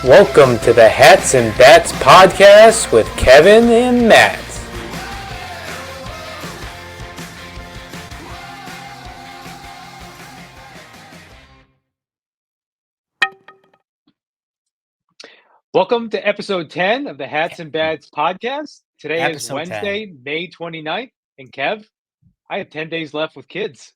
Welcome to the Hats and Bats podcast with Kevin and Matt. Welcome to episode 10 of the Hats and Bats podcast. Today is Episode 10. Wednesday, May 29th. And Kev, I have 10 days left with kids.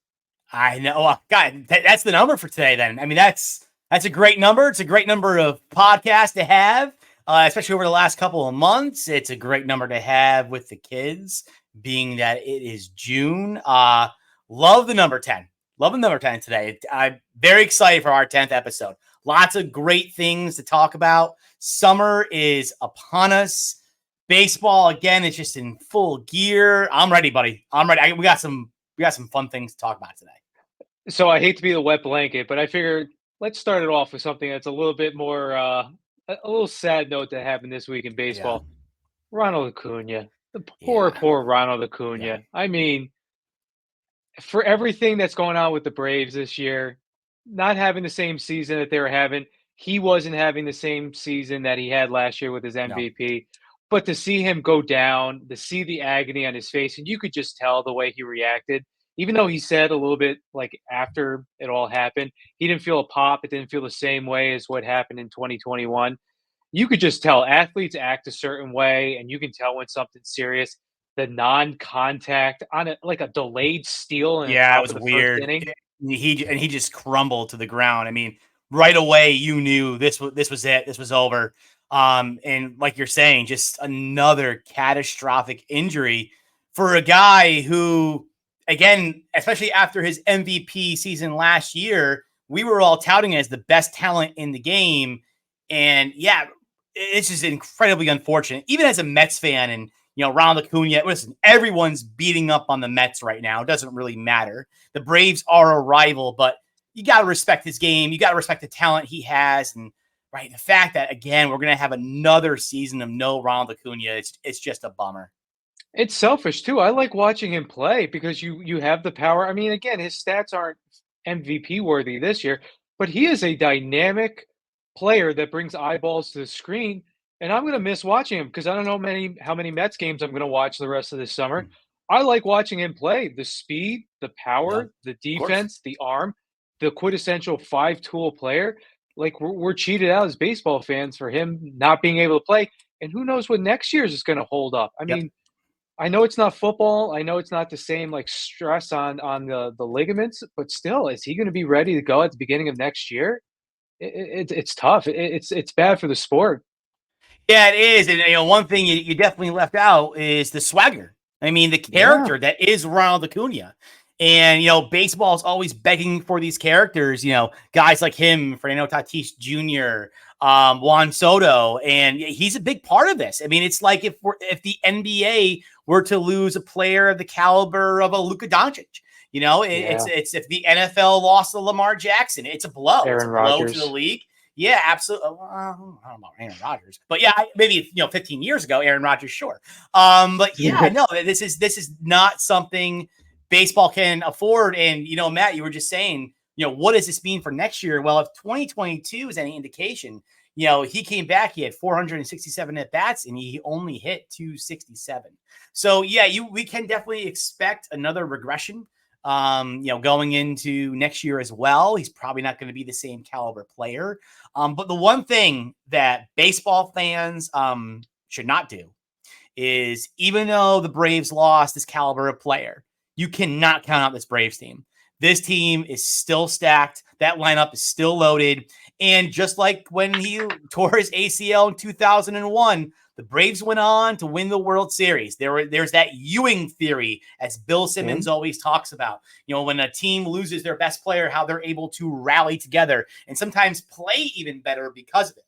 I know. God, that's the number for today then. I mean, that's a great number. It's a great number of podcasts to have, especially over the last couple of months. It's a great number to have with the kids, being that it is June. Love the number 10. Love the number 10 today. I'm very excited for our 10th episode. Lots of great things to talk about. Summer is upon us. Baseball, again, is just in full gear. I'm ready, buddy. I'm ready. We got some fun things to talk about today. So I hate to be the wet blanket, but I figured let's start it off with something that's a little bit more, a little sad note that happened this week in baseball. Yeah. Ronald Acuna, the poor Ronald Acuna. Yeah. I mean, for everything that's going on with the Braves this year, not having the same season that they were having, he wasn't having the same season that he had last year with his MVP. But to see him go down, to see the agony on his face, and you could just tell the way he reacted, even though he said a little bit like after it all happened, he didn't feel a pop. It didn't feel the same way as what happened in 2021. You could just tell athletes act a certain way, and you can tell when something's serious. The non-contact on it, like a delayed steal in the Yeah, it top was of the weird. first inning. He just crumbled to the ground. I mean, right away you knew this was it. This was over. And like you're saying, just another catastrophic injury for a guy who, again, especially after his MVP season last year, we were all touting as the best talent in the game. And yeah, it's just incredibly unfortunate. Even as a Mets fan, and Ronald Acuna, listen, everyone's beating up on the Mets right now. It doesn't really matter. The Braves are a rival, but you got to respect his game. You got to respect the talent he has. And right, the fact that, again, we're going to have another season of no Ronald Acuna, it's just a bummer. It's selfish too. I like watching him play because you have the power. I mean, again, his stats aren't MVP worthy this year, but he is a dynamic player that brings eyeballs to the screen. And I'm going to miss watching him because I don't know how many Mets games I'm going to watch the rest of this summer. I like watching him play. The speed, the Yeah, power, the defense, the arm, the quintessential five-tool player. Like we're cheated out as baseball fans for him not being able to play. And who knows what next year's is going to hold up. I yep. mean, I know it's not football. I know it's not the same like stress on the ligaments, but still, is he going to be ready to go at the beginning of next year? It's tough. It's bad for the sport. Yeah, it is. And one thing you definitely left out is the swagger. I mean, the character that is Ronald Acuna. And, baseball is always begging for these characters, guys like him, Fernando Tatis Jr., Juan Soto, and he's a big part of this. I mean, it's like if the NBA were to lose a player of the caliber of a Luka Doncic, it's if the NFL lost to Lamar Jackson, it's a blow. It's a blow to the league. Yeah, absolutely. I don't know about Aaron Rodgers, but yeah, maybe 15 years ago, Aaron Rodgers, sure. But yeah, no, this is not something baseball can afford. And Matt, you were just saying, what does this mean for next year? Well, if 2022 is any indication, he came back, he had 467 at bats, and he only hit 267. So yeah, we can definitely expect another regression. Going into next year as well. He's probably not going to be the same caliber player. But the one thing that baseball fans should not do is, even though the Braves lost this caliber of player, you cannot count out this Braves team. This team is still stacked. That lineup is still loaded. And just like when he tore his ACL in 2001, the Braves went on to win the World Series. There's that Ewing theory, as Bill Simmons always talks about. When a team loses their best player, how they're able to rally together and sometimes play even better because of it.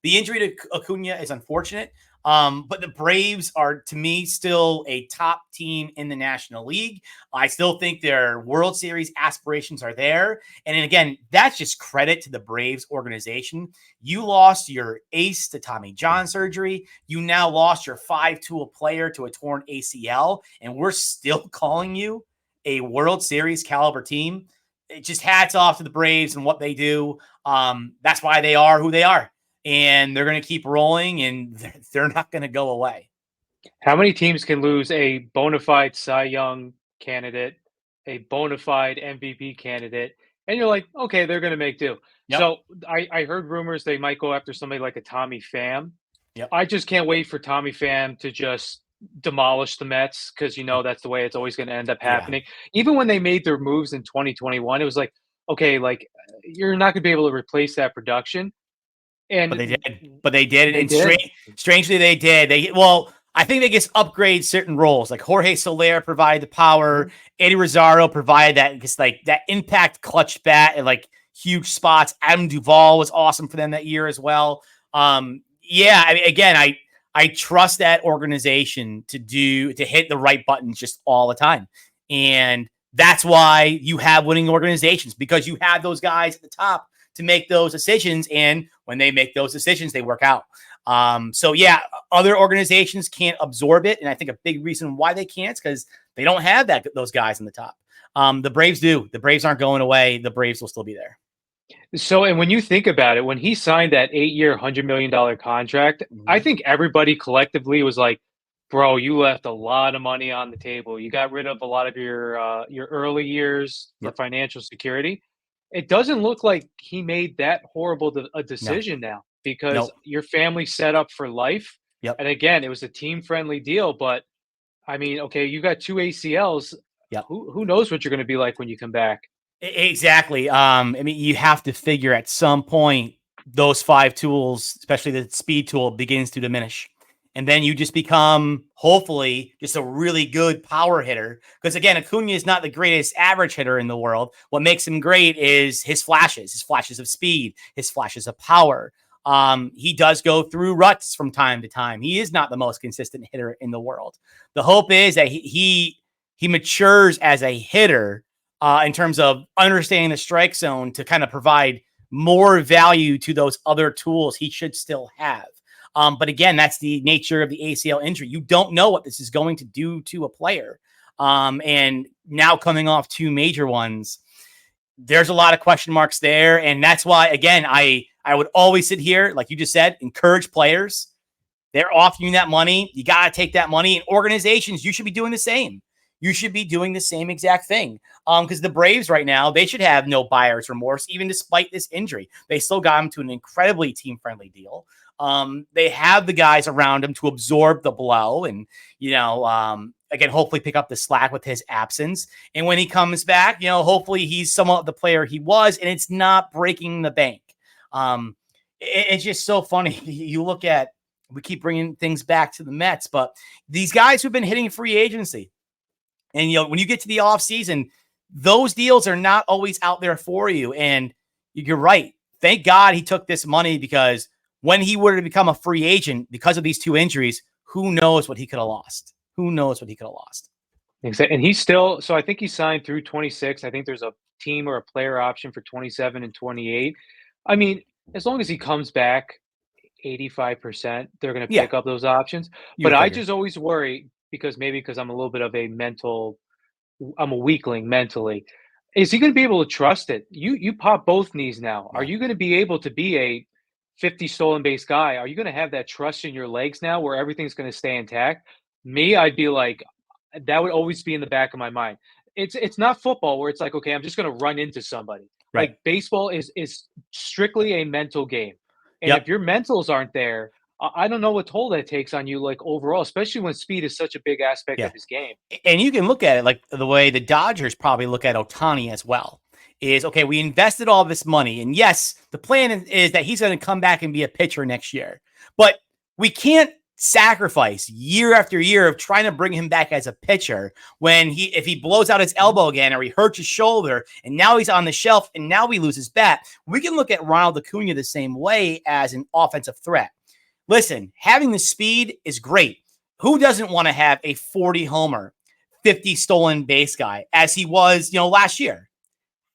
The injury to Acuna is unfortunate, but the Braves are, to me, still a top team in the National League. I still think their World Series aspirations are there. And again, that's just credit to the Braves organization. You lost your ace to Tommy John surgery. You now lost your five-tool player to a torn ACL, and we're still calling you a World Series caliber team. It just hats off to the Braves and what they do. That's why they are who they are. and they're going to keep rolling, and they're not going to go away. How many teams can lose a bona fide Cy Young candidate, a bona fide MVP candidate, and you're like, okay, they're going to make do. Yep. So I heard rumors they might go after somebody like a Tommy Pham. Yep. I just can't wait for Tommy Pham to just demolish the Mets because that's the way it's always going to end up happening. Even when they made their moves in 2021, it was like, okay, like you're not going to be able to replace that production. And But they did. But they did. They And did. strangely, they did. I think they just upgrade certain roles. Like Jorge Soler provided the power. Eddie Rosario provided that, just like that impact clutch bat and like huge spots. Adam Duvall was awesome for them that year as well. Yeah, I mean, again, I trust that organization to hit the right buttons just all the time. And that's why you have winning organizations, because you have those guys at the top to make those decisions. And when they make those decisions, they work out. So yeah, other organizations can't absorb it. And I think a big reason why they can't is because they don't have those guys in the top. The Braves do. The Braves aren't going away. The Braves will still be there. So, and when you think about it, when he signed that 8-year, $100 million contract, I think everybody collectively was like, bro, you left a lot of money on the table. You got rid of a lot of your early years for financial security. It doesn't look like he made that horrible a decision now, because your family's set up for life. Yep. And again, it was a team-friendly deal, but I mean, okay, you got 2 ACLs. Yep. Who knows what you're going to be like when you come back? Exactly. I mean, you have to figure at some point those 5 tools, especially the speed tool, begins to diminish. And then you just become, hopefully, just a really good power hitter. Because again, Acuna is not the greatest average hitter in the world. What makes him great is his flashes of speed, his flashes of power. He does go through ruts from time to time. He is not the most consistent hitter in the world. The hope is that he matures as a hitter in terms of understanding the strike zone to kind of provide more value to those other tools he should still have. But again, that's the nature of the ACL injury. You don't know what this is going to do to a player. And now coming off 2 major ones, there's a lot of question marks there. And that's why, again, I would always sit here, like you just said, encourage players. They're offering you that money. You got to take that money. And organizations, you should be doing the same. You should be doing the same exact thing. Because the Braves right now, they should have no buyer's remorse, even despite this injury. They still got him to an incredibly team-friendly deal. They have the guys around him to absorb the blow and, again, hopefully pick up the slack with his absence. And when he comes back, hopefully he's somewhat the player he was, and it's not breaking the bank. It's just so funny. You look at, we keep bringing things back to the Mets, but these guys who've been hitting free agency, and, when you get to the offseason, those deals are not always out there for you. And you're right. Thank God he took this money, because when he were to become a free agent because of these 2 injuries, who knows what he could have lost? Who knows what he could have lost? Exactly. And he's still, so I think he signed through 26. I think there's a team or a player option for 27 and 28. I mean, as long as he comes back 85%, they're going to pick up those options. But I just always worry, because I'm a little bit of I'm a weakling mentally. Is he going to be able to trust it? You pop both knees now. Are you going to be able to be a 50 stolen base guy? Are you going to have that trust in your legs now where everything's going to stay intact? Me, I'd be like, that would always be in the back of my mind. It's not football where it's like, okay, I'm just going to run into somebody. Right. Like baseball is strictly a mental game. And if your mentals aren't there, I don't know what toll that takes on you, like overall, especially when speed is such a big aspect of his game. And you can look at it like the way the Dodgers probably look at Ohtani as well. Is, okay, we invested all this money. And yes, the plan is that he's going to come back and be a pitcher next year. But we can't sacrifice year after year of trying to bring him back as a pitcher when if he blows out his elbow again or he hurts his shoulder and now he's on the shelf and now we lose his bat. We can look at Ronald Acuna the same way as an offensive threat. Listen, having the speed is great. Who doesn't want to have a 40 homer, 50 stolen base guy as he was, last year?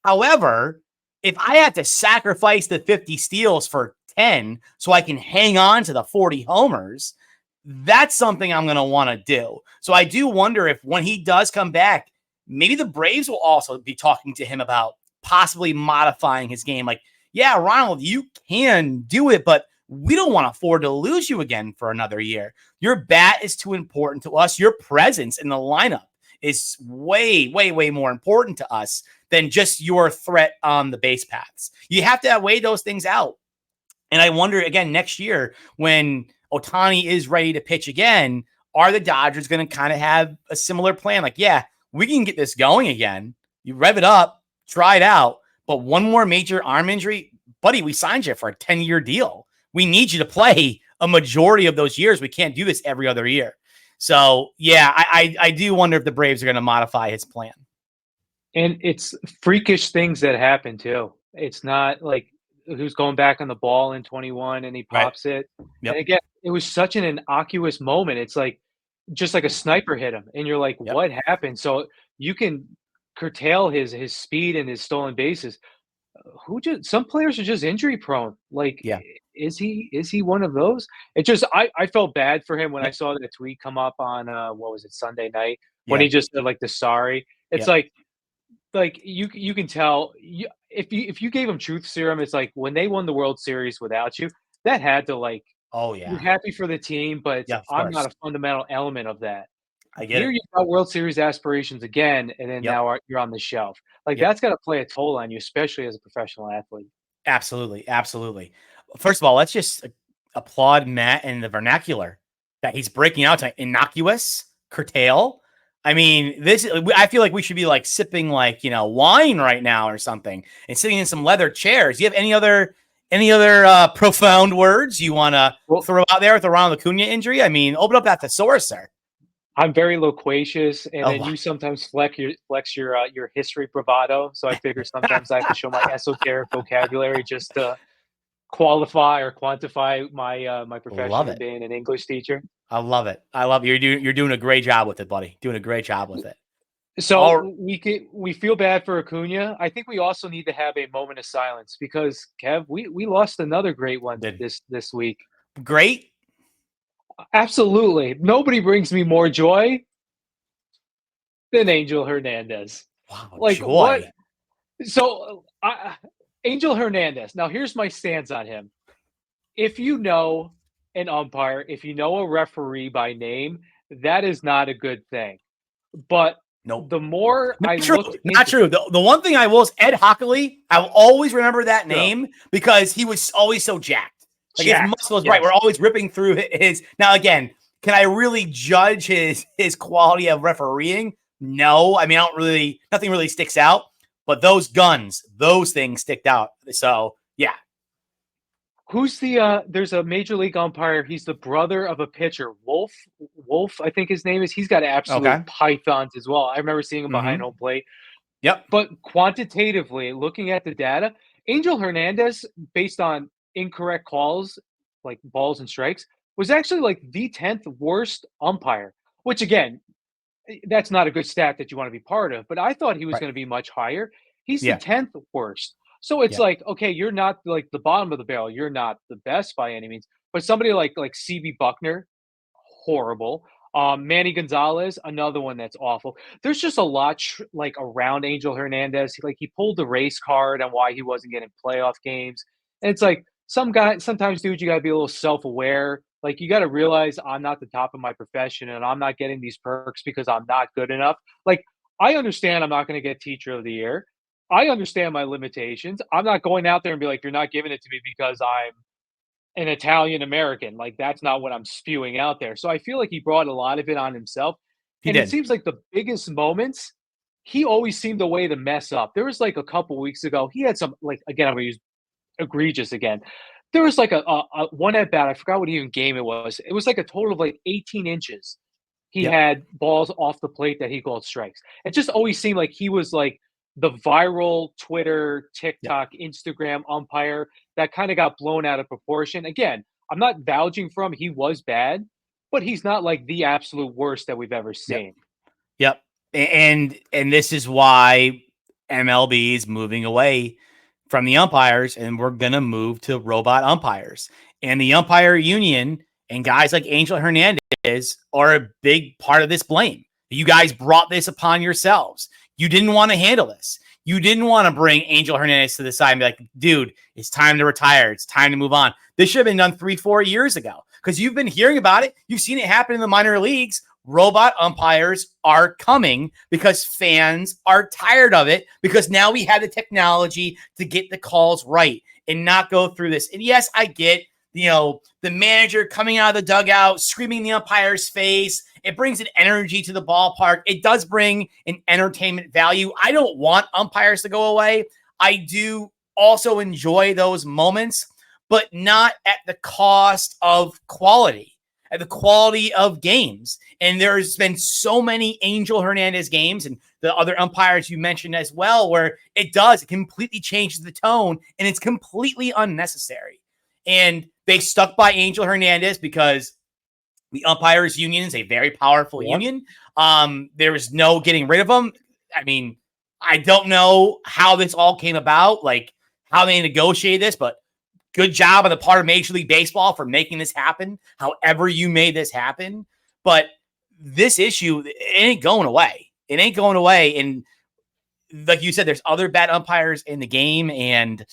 However, if I had to sacrifice the 50 steals for 10 so I can hang on to the 40 homers, that's something I'm going to want to do. So I do wonder if when he does come back, maybe the Braves will also be talking to him about possibly modifying his game. Like, yeah, Ronald, you can do it, but we don't want to afford to lose you again for another year. Your bat is too important to us. Your presence in the lineup is way, way, way more important to us than just your threat on the base paths. You have to weigh those things out. And I wonder again next year when Ohtani is ready to pitch again, are the Dodgers going to kind of have a similar plan? Like, yeah, we can get this going again. You rev it up, try it out. But one more major arm injury, buddy, we signed you for a 10-year deal. We need you to play a majority of those years. We can't do this every other year. So, yeah, I do wonder if the Braves are going to modify his plan. And it's freakish things that happen, too. It's not like who's going back on the ball in 21 and he pops it. Yep. And again, it was such an innocuous moment. It's like just like a sniper hit him, and you're like, what happened? So you can curtail his speed and his stolen bases. Some players are just injury prone. Like, is he one of those? It just I felt bad for him when I saw that tweet come up on what was it, Sunday night, when he just said like the sorry. It's like you can tell if you gave him truth serum, it's like when they won the World Series without you, that had to like, you're happy for the team, but I'm not a fundamental element of that. I get Here it. you've got World Series aspirations again, and then now you're on the shelf. Like that's got to play a toll on you, especially as a professional athlete. Absolutely, absolutely. First of all, let's just applaud Matt and the vernacular that he's breaking out to innocuous, curtail. I mean, I feel like we should be like sipping like, wine right now or something and sitting in some leather chairs. Do you have any other profound words you want to throw out there with the Ronald Acuna injury? I mean, open up that thesaurus, sir. I'm very loquacious, and then you sometimes flex your history bravado. So I figure sometimes I have to show my esoteric vocabulary just to qualify or quantify my profession of being an English teacher. I love it. You're doing a great job with it, buddy. Doing a great job with it. So we feel bad for Acuna. I think we also need to have a moment of silence because Kev, we lost another great one this week. Great. Absolutely. Nobody brings me more joy than Angel Hernandez. Wow, like joy. What? So Angel Hernandez. Now here's my stance on him. If you know an umpire, if you know a referee by name, that is not a good thing. But the more not true. The one thing I will is Ed Hockley. I will always remember that name because he was always so jacked. Like his muscles, right? We're always ripping through his. Now, again, can I really judge his quality of refereeing? No, I mean, nothing really sticks out. But those things stick out. So, yeah. Who's there's a major league umpire. He's the brother of a pitcher, Wolf, I think his name is. He's got absolute pythons as well. I remember seeing him behind home plate. Yep. But quantitatively, looking at the data, Angel Hernandez, based on incorrect calls, like balls and strikes, was actually like the 10th worst umpire, which again, that's not a good stat that you want to be part of, but I thought he was going to be much higher. He's the 10th worst. So it's like, okay, you're not like the bottom of the barrel. You're not the best by any means, but somebody like CB Buckner, horrible. Manny Gonzalez, another one that's awful. There's just a lot like around Angel Hernandez. Like he pulled the race card on why he wasn't getting playoff games. And it's like, sometimes, dude, you got to be a little self-aware. Like, you got to realize I'm not the top of my profession and I'm not getting these perks because I'm not good enough. Like, I understand I'm not going to get teacher of the year. I understand my limitations. I'm not going out there and be like, you're not giving it to me because I'm an Italian American. Like, that's not what I'm spewing out there. So I feel like he brought a lot of it on himself. It seems like the biggest moments, he always seemed a way to mess up. There was like a couple weeks ago, he had some, like, again, I'm going to use egregious again. There was like a one at bat. I forgot what even game it was. It was like a total of like 18 inches. He had balls off the plate that he called strikes. It just always seemed like he was like the viral Twitter, TikTok, Instagram umpire that kind of got blown out of proportion. Again, I'm not vouching for him. He was bad, but he's not like the absolute worst that we've ever seen. Yep. And this is why MLB is moving away from the umpires, and we're going to move to robot umpires. And the umpire union and guys like Angel Hernandez are a big part of this blame. You guys brought this upon yourselves. You didn't want to handle this. You didn't want to bring Angel Hernandez to the side and be like, dude, it's time to retire. It's time to move on. This should have been done 3-4 years ago because you've been hearing about it. You've seen it happen in the minor leagues. Robot umpires are coming because fans are tired of it because now we have the technology to get the calls right and not go through this. And yes, I get, the manager coming out of the dugout, screaming in the umpire's face. It brings an energy to the ballpark. It does bring an entertainment value. I don't want umpires to go away. I do also enjoy those moments, but not at the cost of quality, at the quality of games. And there's been so many Angel Hernandez games and the other umpires you mentioned as well, where it completely changes the tone and it's completely unnecessary. And they stuck by Angel Hernandez because the umpires union is a very powerful union. There was no getting rid of them. I mean, I don't know how this all came about, like how they negotiated this, but good job on the part of Major League Baseball for making this happen, however you made this happen. But this issue, it ain't going away. It ain't going away. And like you said, there's other bad umpires in the game, and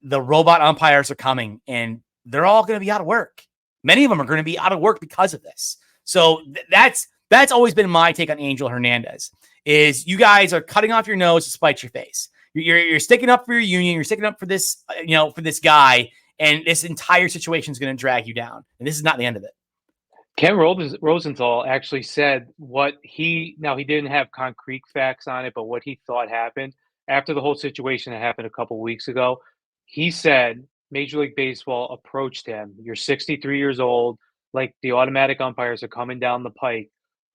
the robot umpires are coming, and they're all going to be out of work. Many of them are going to be out of work because of this. So that's always been my take on Angel Hernandez is you guys are cutting off your nose to spite your face. You're sticking up for your union. You're sticking up for this, for this guy, and this entire situation is going to drag you down. And this is not the end of it. Ken Rosenthal actually said he didn't have concrete facts on it, but what he thought happened after the whole situation that happened a couple weeks ago. He said Major League Baseball approached him. You're 63 years old. Like the automatic umpires are coming down the pike.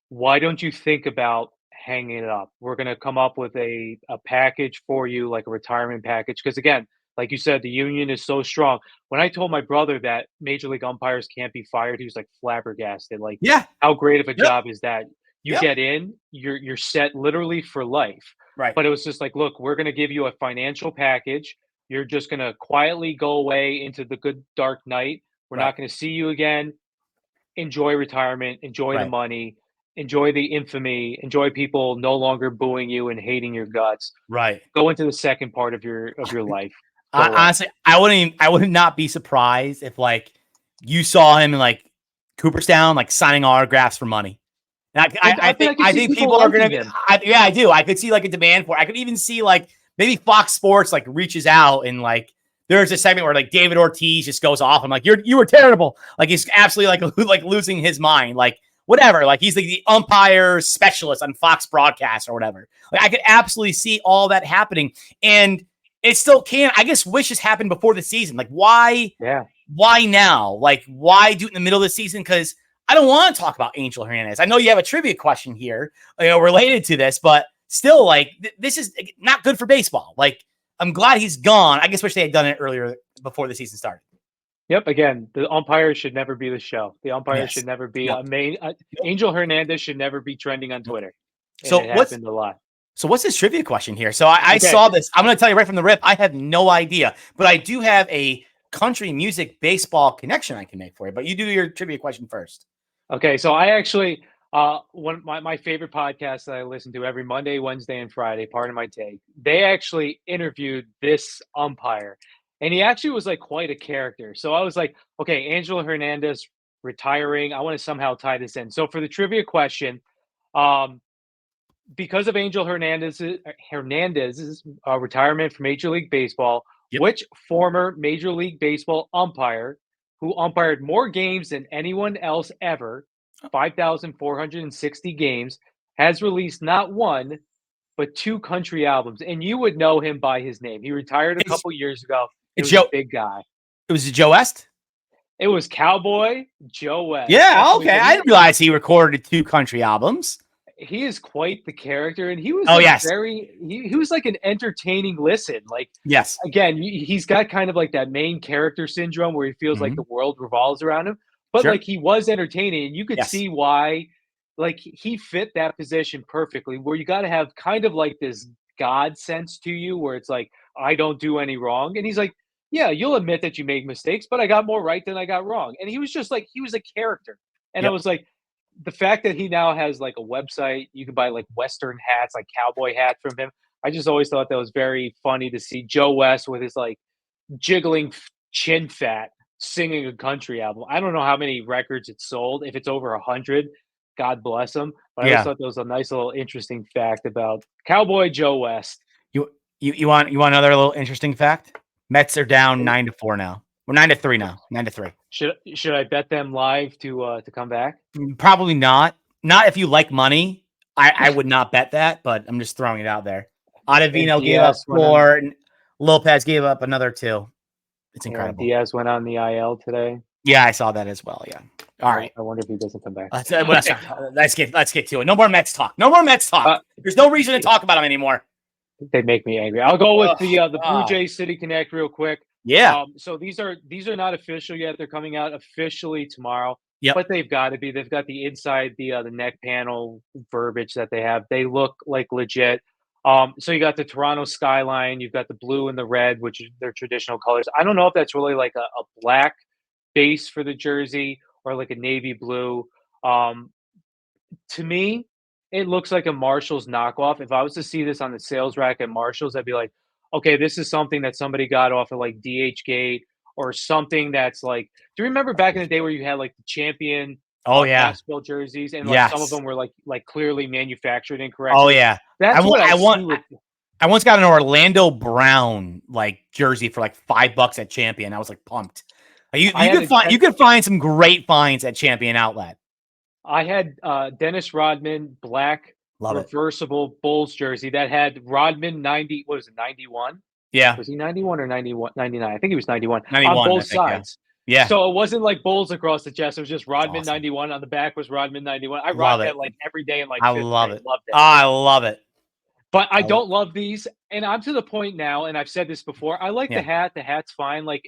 Why don't you think about hanging it up? We're going to come up with a package for you, like a retirement package. Because again, like you said, the union is so strong. When I told my brother that Major League umpires can't be fired, he was like flabbergasted. Like, Yeah, how great of a job is that? You Yep. get in, you're set literally for life. Right. But it was just like, look, we're going to give you a financial package. You're just going to quietly go away into the good dark night. We're Right. not going to see you again. Enjoy retirement. Enjoy the Right. money. Enjoy the infamy. Enjoy people no longer booing you and hating your guts. Right. Go into the second part of your life. Go away. Honestly, I would not be surprised if like you saw him in like Cooperstown, like signing autographs for money. And I think people are going to. Yeah, I do. I could see like a demand for it. I could even see like maybe Fox Sports like reaches out and like there's a segment where like David Ortiz just goes off. I'm like, you were terrible. Like he's absolutely like losing his mind. Like whatever. Like he's like the umpire specialist on Fox broadcast or whatever. Like I could absolutely see all that happening, and it still can. I guess wishes happened before the season. Like why? Yeah. Why now? Like why do it in the middle of the season? Because I don't want to talk about Angel Hernandez. I know you have a trivia question here, related to this, but still, like this is not good for baseball. Like I'm glad he's gone. I just wish they had done it earlier before the season started. Yep. Again, the umpires should never be the show. The umpires should never be a main. Angel Hernandez should never be trending on Twitter. And so it happened a lot. So what's this trivia question here? So I saw this. I'm going to tell you right from the rip. I have no idea, but I do have a country music baseball connection I can make for you. But you do your trivia question first. Okay, so I actually one of my favorite podcasts that I listen to every Monday, Wednesday, and Friday, Pardon My Take, they actually interviewed this umpire. And he actually was like quite a character. So I was like, okay, Angel Hernandez retiring. I want to somehow tie this in. So for the trivia question, because of Angel Hernandez's retirement from Major League Baseball, which former Major League Baseball umpire who umpired more games than anyone else ever, 5,460 games, has released not one, but 2 country albums. And you would know him by his name. He retired a couple years ago. He was a big guy. It was Joe West? It was Cowboy Joe West. Yeah, okay. I didn't realize he recorded 2 country albums. He is quite the character, and he was he was like an entertaining listen. Like, yes, again, he's got kind of like that main character syndrome where he feels like the world revolves around him, but like he was entertaining, and you could see why. Like he fit that position perfectly, where you got to have kind of like this God sense to you, where it's like I don't do any wrong, and he's like, yeah, you'll admit that you make mistakes, but I got more right than I got wrong, and he was just like he was a character, and I was like. The fact that he now has like a website, you can buy like Western hats, like cowboy hats from him. I just always thought that was very funny to see Joe West with his like jiggling chin fat singing a country album. I don't know how many records it sold. If it's over 100, God bless him. But I always Yeah. thought that was a nice little interesting fact about Cowboy Joe West. You want another little interesting fact? Mets are down 9-4 now. We're 9-3 now. 9-3. Should I bet them live to come back? Probably not. Not if you like money. I would not bet that, but I'm just throwing it out there. Ottavino gave up 4, and Lopez gave up another 2. It's incredible. Diaz went on the IL today. Yeah, I saw that as well. Yeah. All right. I wonder if he doesn't come back. Let's get to it. No more Mets talk. No more Mets talk. There's no reason to talk about them anymore. They make me angry. I'll go with the Blue Jays City Connect real quick. Yeah. So these are not official yet. They're coming out officially tomorrow. Yep. But they've got to be. They've got the inside the neck panel verbiage that they have. They look like legit. So you got the Toronto skyline. You've got the blue and the red, which are their traditional colors. I don't know if that's really like a black base for the jersey or like a navy blue. To me, it looks like a Marshall's knockoff. If I was to see this on the sales rack at Marshall's, I'd be like, okay, this is something that somebody got off of like DH Gate or something that's like, do you remember back in the day where you had like the champion basketball jerseys and like some of them were like clearly manufactured incorrectly? Oh yeah. That's I once got an Orlando Brown like jersey for like $5 at Champion. I was like pumped. You could find some great finds at Champion Outlet. I had Dennis Rodman black reversible Bulls jersey that had Rodman 90. What was it, 91? Yeah. Was he 91 or 91? 99. I think he was 91. 91 on both sides. Yeah. So it wasn't like Bulls across the chest. It was just Rodman 91. On the back was Rodman 91. I rocked that like every day in like I love it. Loved it. I love it. But I don't love these. And I'm to the point now, and I've said this before, I like the hat. The hat's fine. Like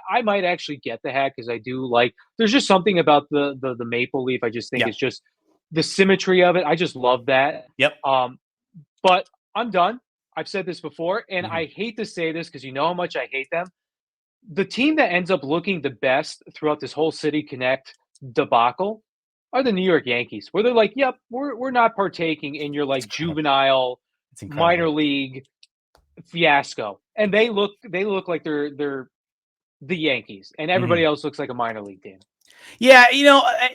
I might actually get the hat because I do like, there's just something about the maple leaf. I just think it's just the symmetry of it. I just love that. Yep. But I'm done. I've said this before, and I hate to say this because you know how much I hate them. The team that ends up looking the best throughout this whole City Connect debacle are the New York Yankees, where they're like, yep, we're not partaking in your like juvenile minor league fiasco. And they look like they're the Yankees, and everybody else looks like a minor league team. Yeah,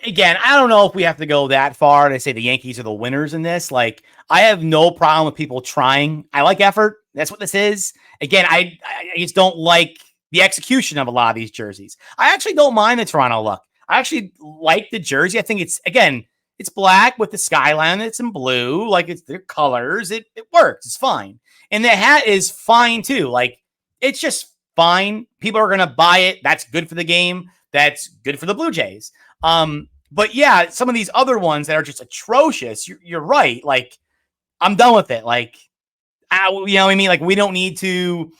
again, I don't know if we have to go that far to say the Yankees are the winners in this. Like, I have no problem with people trying. I like effort. That's what this is. Again, I just don't like the execution of a lot of these jerseys. I actually don't mind the Toronto look. I actually like the jersey. I think it's black with the skyline. It's in blue. Like, it's their colors. It works. It's fine. And the hat is fine too. Like, it's just fine. People are going to buy it. That's good for the game. That's good for the Blue Jays. But yeah, some of these other ones that are just atrocious, you're right. Like, I'm done with it. Like, you know what I mean? Like, we don't need to,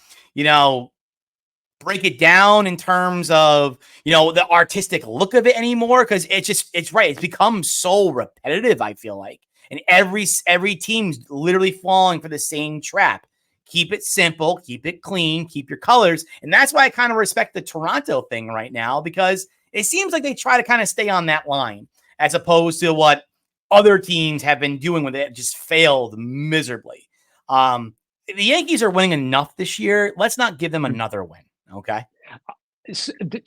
break it down in terms of, the artistic look of it anymore. Cause it's right. It's become so repetitive, I feel like. And every team's literally falling for the same trap. Keep it simple, keep it clean, keep your colors. And that's why I kind of respect the Toronto thing right now, because it seems like they try to kind of stay on that line as opposed to what other teams have been doing with it, just failed miserably. The Yankees are winning enough this year. Let's not give them another win. Okay.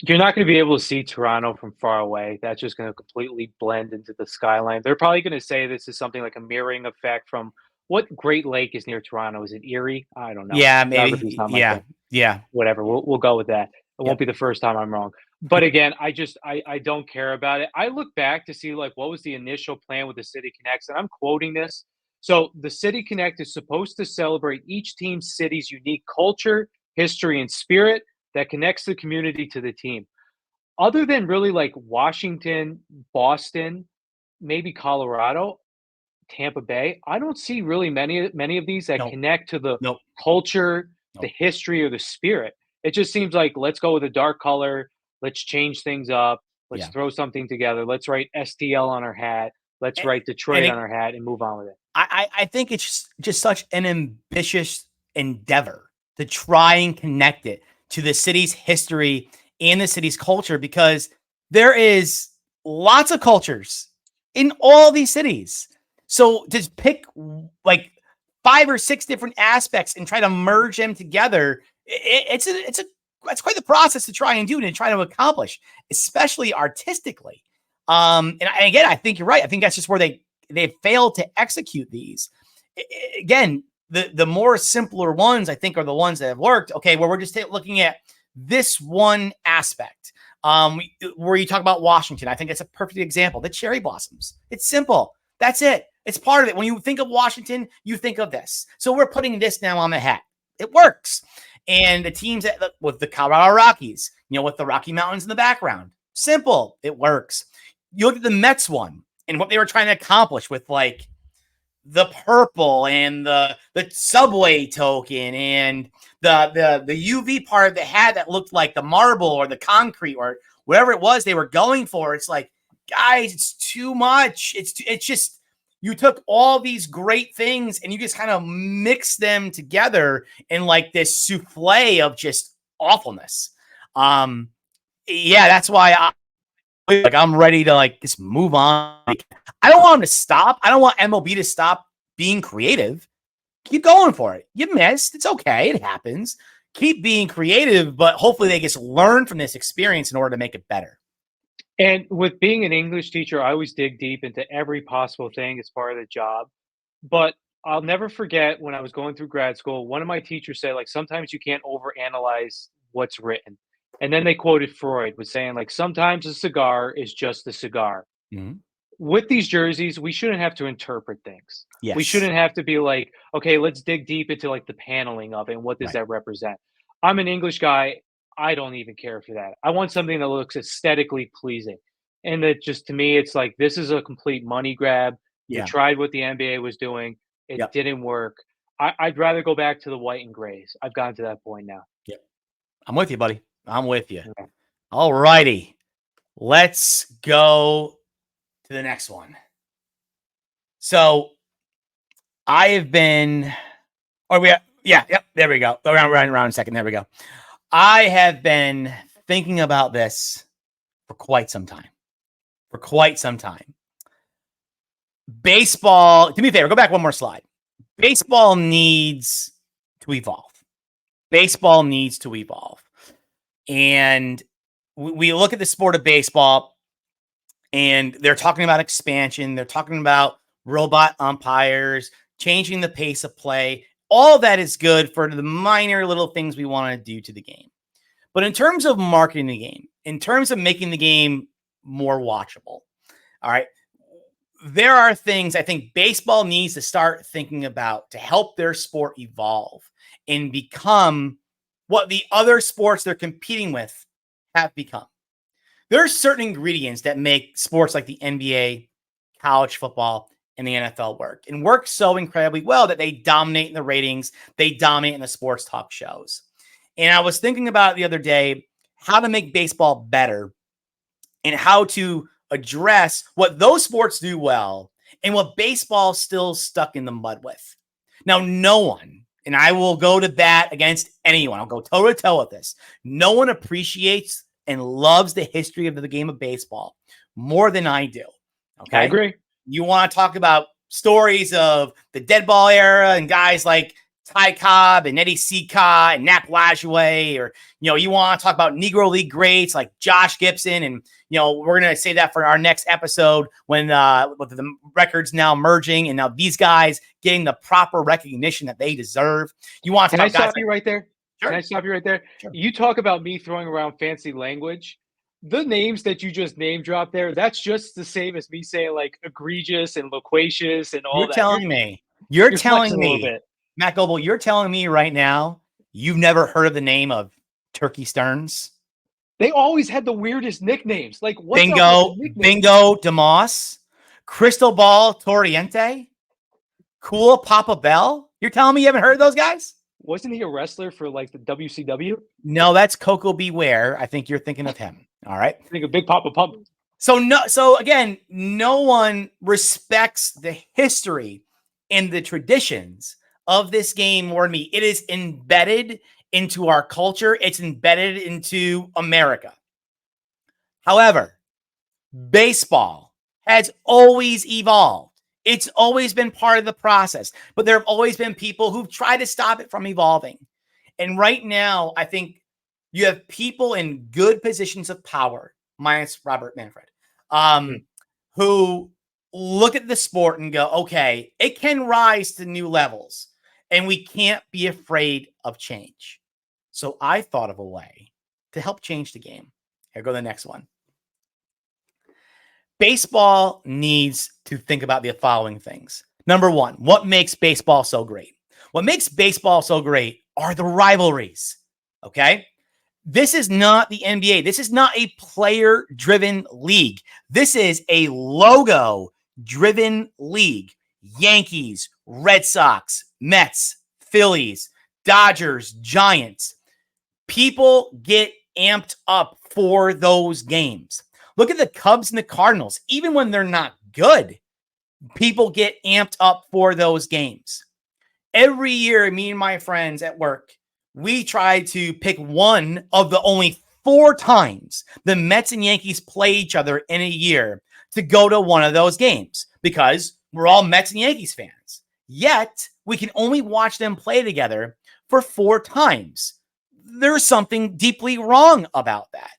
You're not going to be able to see Toronto from far away. That's just going to completely blend into the skyline. They're probably going to say this is something like a mirroring effect from what Great Lake is near Toronto. Is it Erie? I don't know. Yeah, maybe. Yeah. Whatever. We'll go with that. It won't be the first time I'm wrong. But again, I don't care about it. I look back to see like what was the initial plan with the City Connects, and I'm quoting this. So the City Connect is supposed to celebrate each team's city's unique culture, history, and spirit that connects the community to the team. Other than really like Washington, Boston, maybe Colorado, Tampa Bay, I don't see really many of these that connect to the culture, the history, or the spirit. It just seems like, let's go with a dark color. Let's change things up. Let's throw something together. Let's write STL on our hat. Let's write Detroit on our hat and move on with it. I think it's just such an ambitious endeavor to try and connect it to the city's history and the city's culture, because there is lots of cultures in all these cities. So just pick like 5 or 6 different aspects and try to merge them together. It's quite the process to try and do and try to accomplish, especially artistically. And again, I think you're right. I think that's just where they failed to execute these. Again, the more simpler ones, I think, are the ones that have worked. Okay, where we're just looking at this one aspect. Where you talk about Washington, I think that's a perfect example. The cherry blossoms. It's simple. That's it. It's part of it. When you think of Washington, you think of this. So we're putting this now on the hat. It works. And the teams with the Colorado Rockies, with the Rocky Mountains in the background, simple. It works. You look at the Mets one and what they were trying to accomplish with like the purple and the subway token and the UV part of the hat that looked like the marble or the concrete or whatever it was they were going for. It's like, guys, it's too much. It's just, you took all these great things and you just kind of mix them together in like this souffle of just awfulness. Yeah, that's why I'm ready to just move on. I don't want them to stop. I don't want MLB to stop being creative. Keep going for it. You missed. It's okay. It happens. Keep being creative, but hopefully they just learn from this experience in order to make it better. And with being an English teacher, I always dig deep into every possible thing as part of the job. But I'll never forget when I was going through grad school, one of my teachers said, sometimes you can't overanalyze what's written. And then they quoted Freud was saying, sometimes a cigar is just a cigar. Mm-hmm. With these jerseys, we shouldn't have to interpret things. Yes. We shouldn't have to be like, okay, let's dig deep into the paneling of it and what does that represent. I'm an English guy. I don't even care for that. I want something that looks aesthetically pleasing. And that just, to me, it's like, this is a complete money grab. You tried what the NBA was doing. It didn't work. I'd rather go back to the white and grays. I've gotten to that point now. Yep. I'm with you, buddy. I'm with you. Yeah. All righty. Let's go to the next one. So I have been, there we go. Around a second. There we go. I have been thinking about this for quite some time. Baseball, do me a favor, go back one more slide. Baseball needs to evolve. And we look at the sport of baseball and they're talking about expansion. They're talking about robot umpires, changing the pace of play. All that is good for the minor little things we want to do to the game. But in terms of marketing the game, in terms of making the game more watchable, all right, there are things I think baseball needs to start thinking about to help their sport evolve and become what the other sports they're competing with have become. There are certain ingredients that make sports like the NBA, college football, and the NFL work so incredibly well that they dominate in the ratings, they dominate in the sports talk shows. And I was thinking about it the other day, how to make baseball better and how to address what those sports do well and what baseball's still stuck in the mud with. Now, no one, and I will go to bat against anyone, I'll go toe to toe with this. No one appreciates and loves the history of the game of baseball more than I do. Okay. I agree. You want to talk about stories of the dead ball era and guys like Ty Cobb and Eddie Seacott and Nap Lajoie, or, you want to talk about Negro League greats like Josh Gibson. And, we're going to say that for our next episode when with the records now merging and now these guys getting the proper recognition that they deserve. You want to Can I stop you right there? Sure. Can I stop you right there? Sure. You talk about me throwing around fancy language. The names that you just name dropped there, that's just the same as me saying egregious and loquacious and all that. You're telling me, Matt Goebel, you're telling me right now you've never heard of the name of Turkey Stearns? They always had the weirdest nicknames. What's Bingo DeMoss, Crystal Ball Toriente, Cool Papa Bell. You're telling me you haven't heard of those guys? Wasn't he a wrestler for the WCW? No, that's Coco Beware. I think you're thinking of him. All right. I think of Big Papa Pump. So again, no one respects the history and the traditions of this game more than me. It is embedded into our culture. It's embedded into America. However, baseball has always evolved It's always been part of the process, but there have always been people who've tried to stop it from evolving. And right now, I think you have people in good positions of power, minus Robert Manfred, who look at the sport and go, okay, it can rise to new levels, and we can't be afraid of change. So I thought of a way to help change the game. Here go the next one. Baseball needs to think about the following things. Number one, what makes baseball so great? What makes baseball so great are the rivalries. Okay. This is not the NBA. This is not a player driven league. This is a logo driven league. Yankees, Red Sox, Mets, Phillies, Dodgers, Giants. People get amped up for those games. Look at the Cubs and the Cardinals. Even when they're not good, people get amped up for those games. Every year, me and my friends at work, we try to pick one of the only 4 times the Mets and Yankees play each other in a year to go to one of those games because we're all Mets and Yankees fans. Yet, we can only watch them play together for 4 times. There's something deeply wrong about that.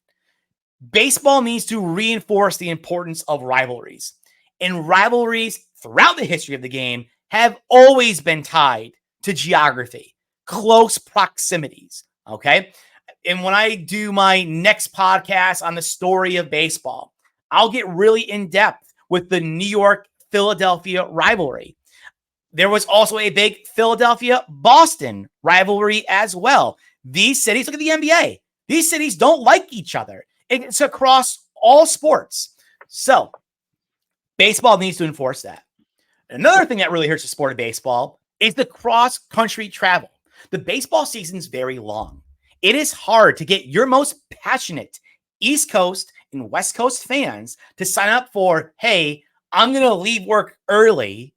Baseball needs to reinforce the importance of rivalries. And rivalries throughout the history of the game have always been tied to geography, close proximities. Okay. And when I do my next podcast on the story of baseball, I'll get really in depth with the New York Philadelphia rivalry. There was also a big Philadelphia Boston rivalry as well. These cities, look at the NBA. These cities don't like each other. It's across all sports. So baseball needs to enforce that. Another thing that really hurts the sport of baseball is the cross-country travel. The baseball season's very long. It is hard to get your most passionate East Coast and West Coast fans to sign up for, hey, I'm going to leave work early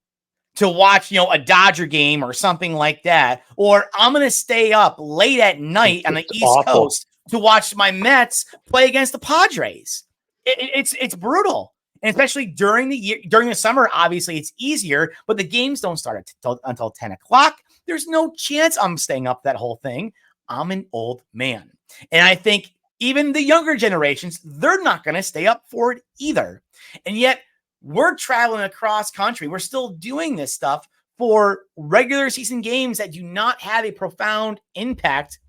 to watch, a Dodger game or something like that. Or I'm going to stay up late at night on the East Coast to watch my Mets play against the Padres. It's brutal. And especially during the year, during the summer, obviously it's easier, but the games don't start until 10 o'clock. There's no chance I'm staying up that whole thing. I'm an old man. And I think even the younger generations, they're not going to stay up for it either. And yet we're traveling across country. We're still doing this stuff for regular season games that do not have a profound impact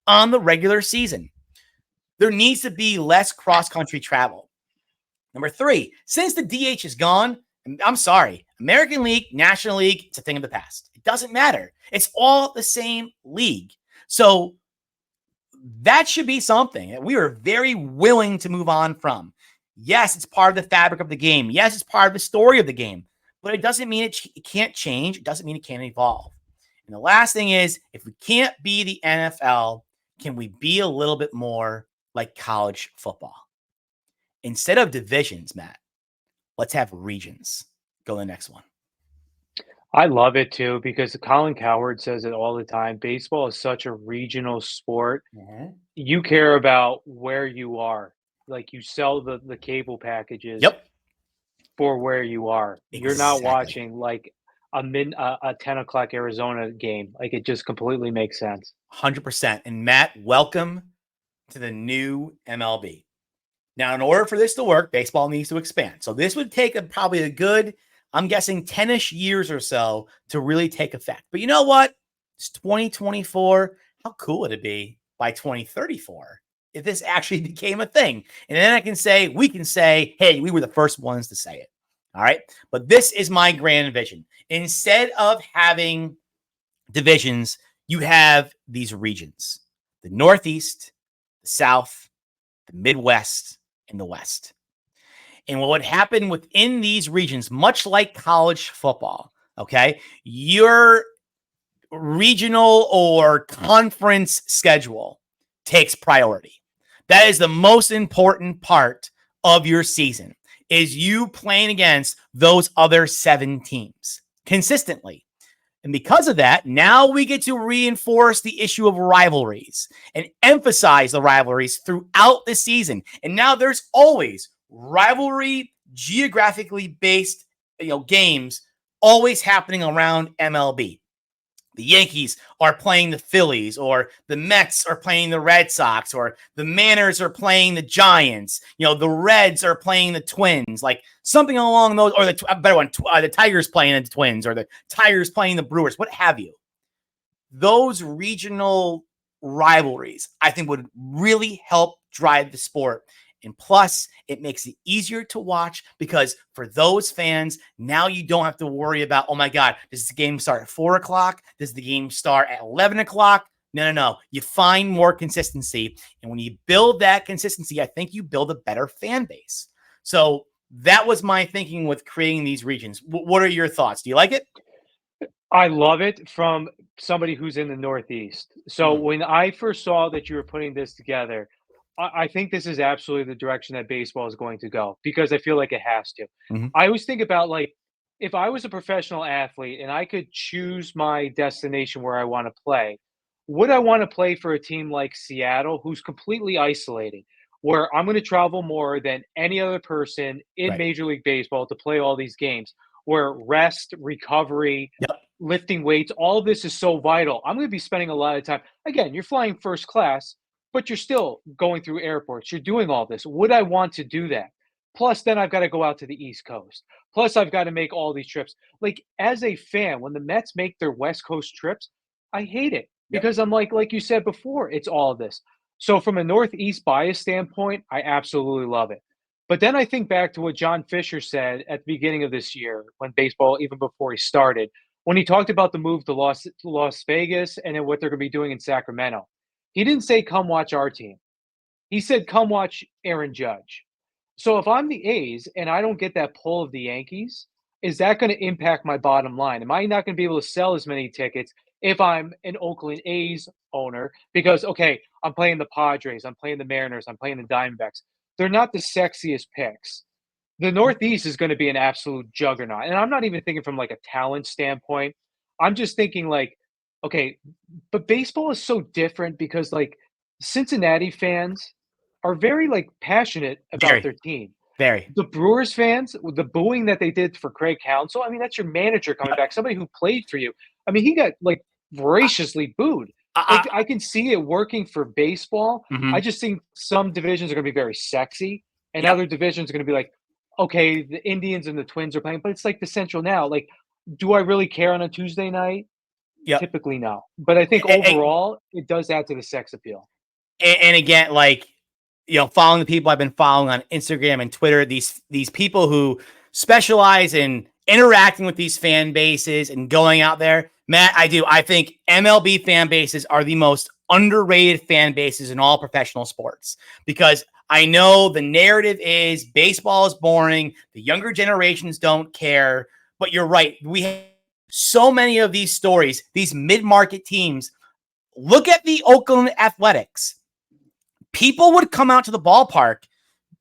on the regular season. There needs to be less cross-country travel. Number 3, since the DH is gone, I'm sorry, American League, National League, it's a thing of the past. It doesn't matter. It's all the same league. So that should be something that we are very willing to move on from. Yes, it's part of the fabric of the game. Yes, it's part of the story of the game, but it doesn't mean it can't change. It doesn't mean it can't evolve. And the last thing is, if we can't be the NFL, can we be a little bit more like college football? Instead of divisions, Matt, let's have regions. Go to the next one. I love it too because Colin Cowherd says it all the time. Baseball is such a regional sport. Mm-hmm. You care about where you are. Like you sell the cable packages for where you are. Exactly. You're not watching like a 10 o'clock Arizona game. Like it just completely makes sense. 100%. And Matt, welcome to the new MLB. Now, in order for this to work, baseball needs to expand. So this would take probably a good, I'm guessing 10-ish years or so to really take effect. But you know what? It's 2024. How cool would it be by 2034 if this actually became a thing? And then we can say, hey, we were the first ones to say it. All right. But this is my grand vision. Instead of having divisions, you have these regions: the Northeast, the South, the Midwest, and the West. And what would happen within these regions, much like college football, okay, your regional or conference schedule takes priority. That is the most important part of your season, is you playing against those other 7 teams consistently. And because of that, now we get to reinforce the issue of rivalries and emphasize the rivalries throughout the season. And now there's always rivalry, geographically based, games always happening around MLB. The Yankees are playing the Phillies, or the Mets are playing the Red Sox, or the Mariners are playing the Giants. The Reds are playing the Twins, like something along those, or the better one, the Tigers playing the Twins, or the Tigers playing the Brewers, what have you. Those regional rivalries, I think, would really help drive the sport. And plus, it makes it easier to watch because for those fans, now you don't have to worry about, oh my God, does the game start at 4 o'clock? Does the game start at 11 o'clock? No. You find more consistency. And when you build that consistency, I think you build a better fan base. So that was my thinking with creating these regions. What are your thoughts? Do you like it? I love it from somebody who's in the Northeast. So when I first saw that you were putting this together, I think this is absolutely the direction that baseball is going to go because I feel like it has to. Mm-hmm. I always think about like if I was a professional athlete and I could choose my destination where I want to play, would I want to play for a team like Seattle who's completely isolated, where I'm going to travel more than any other person in Right. Major League Baseball to play all these games, where rest, recovery, Yep. lifting weights, all of this is so vital. I'm going to be spending a lot of time. Again, you're flying first class, but you're still going through airports. You're doing all this. Would I want to do that? Plus, then I've got to go out to the East Coast. Plus, I've got to make all these trips. Like as a fan, when the Mets make their West Coast trips, I hate it Yep. because I'm like you said before, it's all of this. So from a Northeast bias standpoint, I absolutely love it. But then I think back to what John Fisher said at the beginning of this year when baseball, even before he started, when he talked about the move to Las Vegas and then what they're going to be doing in Sacramento. He didn't say, come watch our team. He said, come watch Aaron Judge. So if I'm the A's and I don't get that pull of the Yankees, is that going to impact my bottom line? Am I not going to be able to sell as many tickets if I'm an Oakland A's owner? Because, okay, I'm playing the Padres, I'm playing the Mariners, I'm playing the Diamondbacks. They're not the sexiest picks. The Northeast is going to be an absolute juggernaut. And I'm not even thinking from like a talent standpoint. I'm just thinking like, okay, but baseball is so different because like Cincinnati fans are very like passionate about Very, their team. very. The Brewers fans, with the booing that they did for Craig Counsell, I mean, that's your manager coming back, somebody who played for you. I mean, he got like voraciously booed. Like I can see it working for baseball. I Mhm. just think some divisions are going to be very sexy, and Yep. other divisions are going to be like, okay, the Indians and the Twins are playing, but it's like the Central now. Like, do I really care on a Tuesday night? Yep. Typically, no. But I think overall, it does add to the sex appeal. And again, like, following the people I've been following on Instagram and Twitter, these people who specialize in interacting with these fan bases and going out there, Matt, I think MLB fan bases are the most underrated fan bases in all professional sports because I know the narrative is baseball is boring, the younger generations don't care, but you're right. We have so many of these stories, these mid-market teams. Look at the Oakland Athletics. People would come out to the ballpark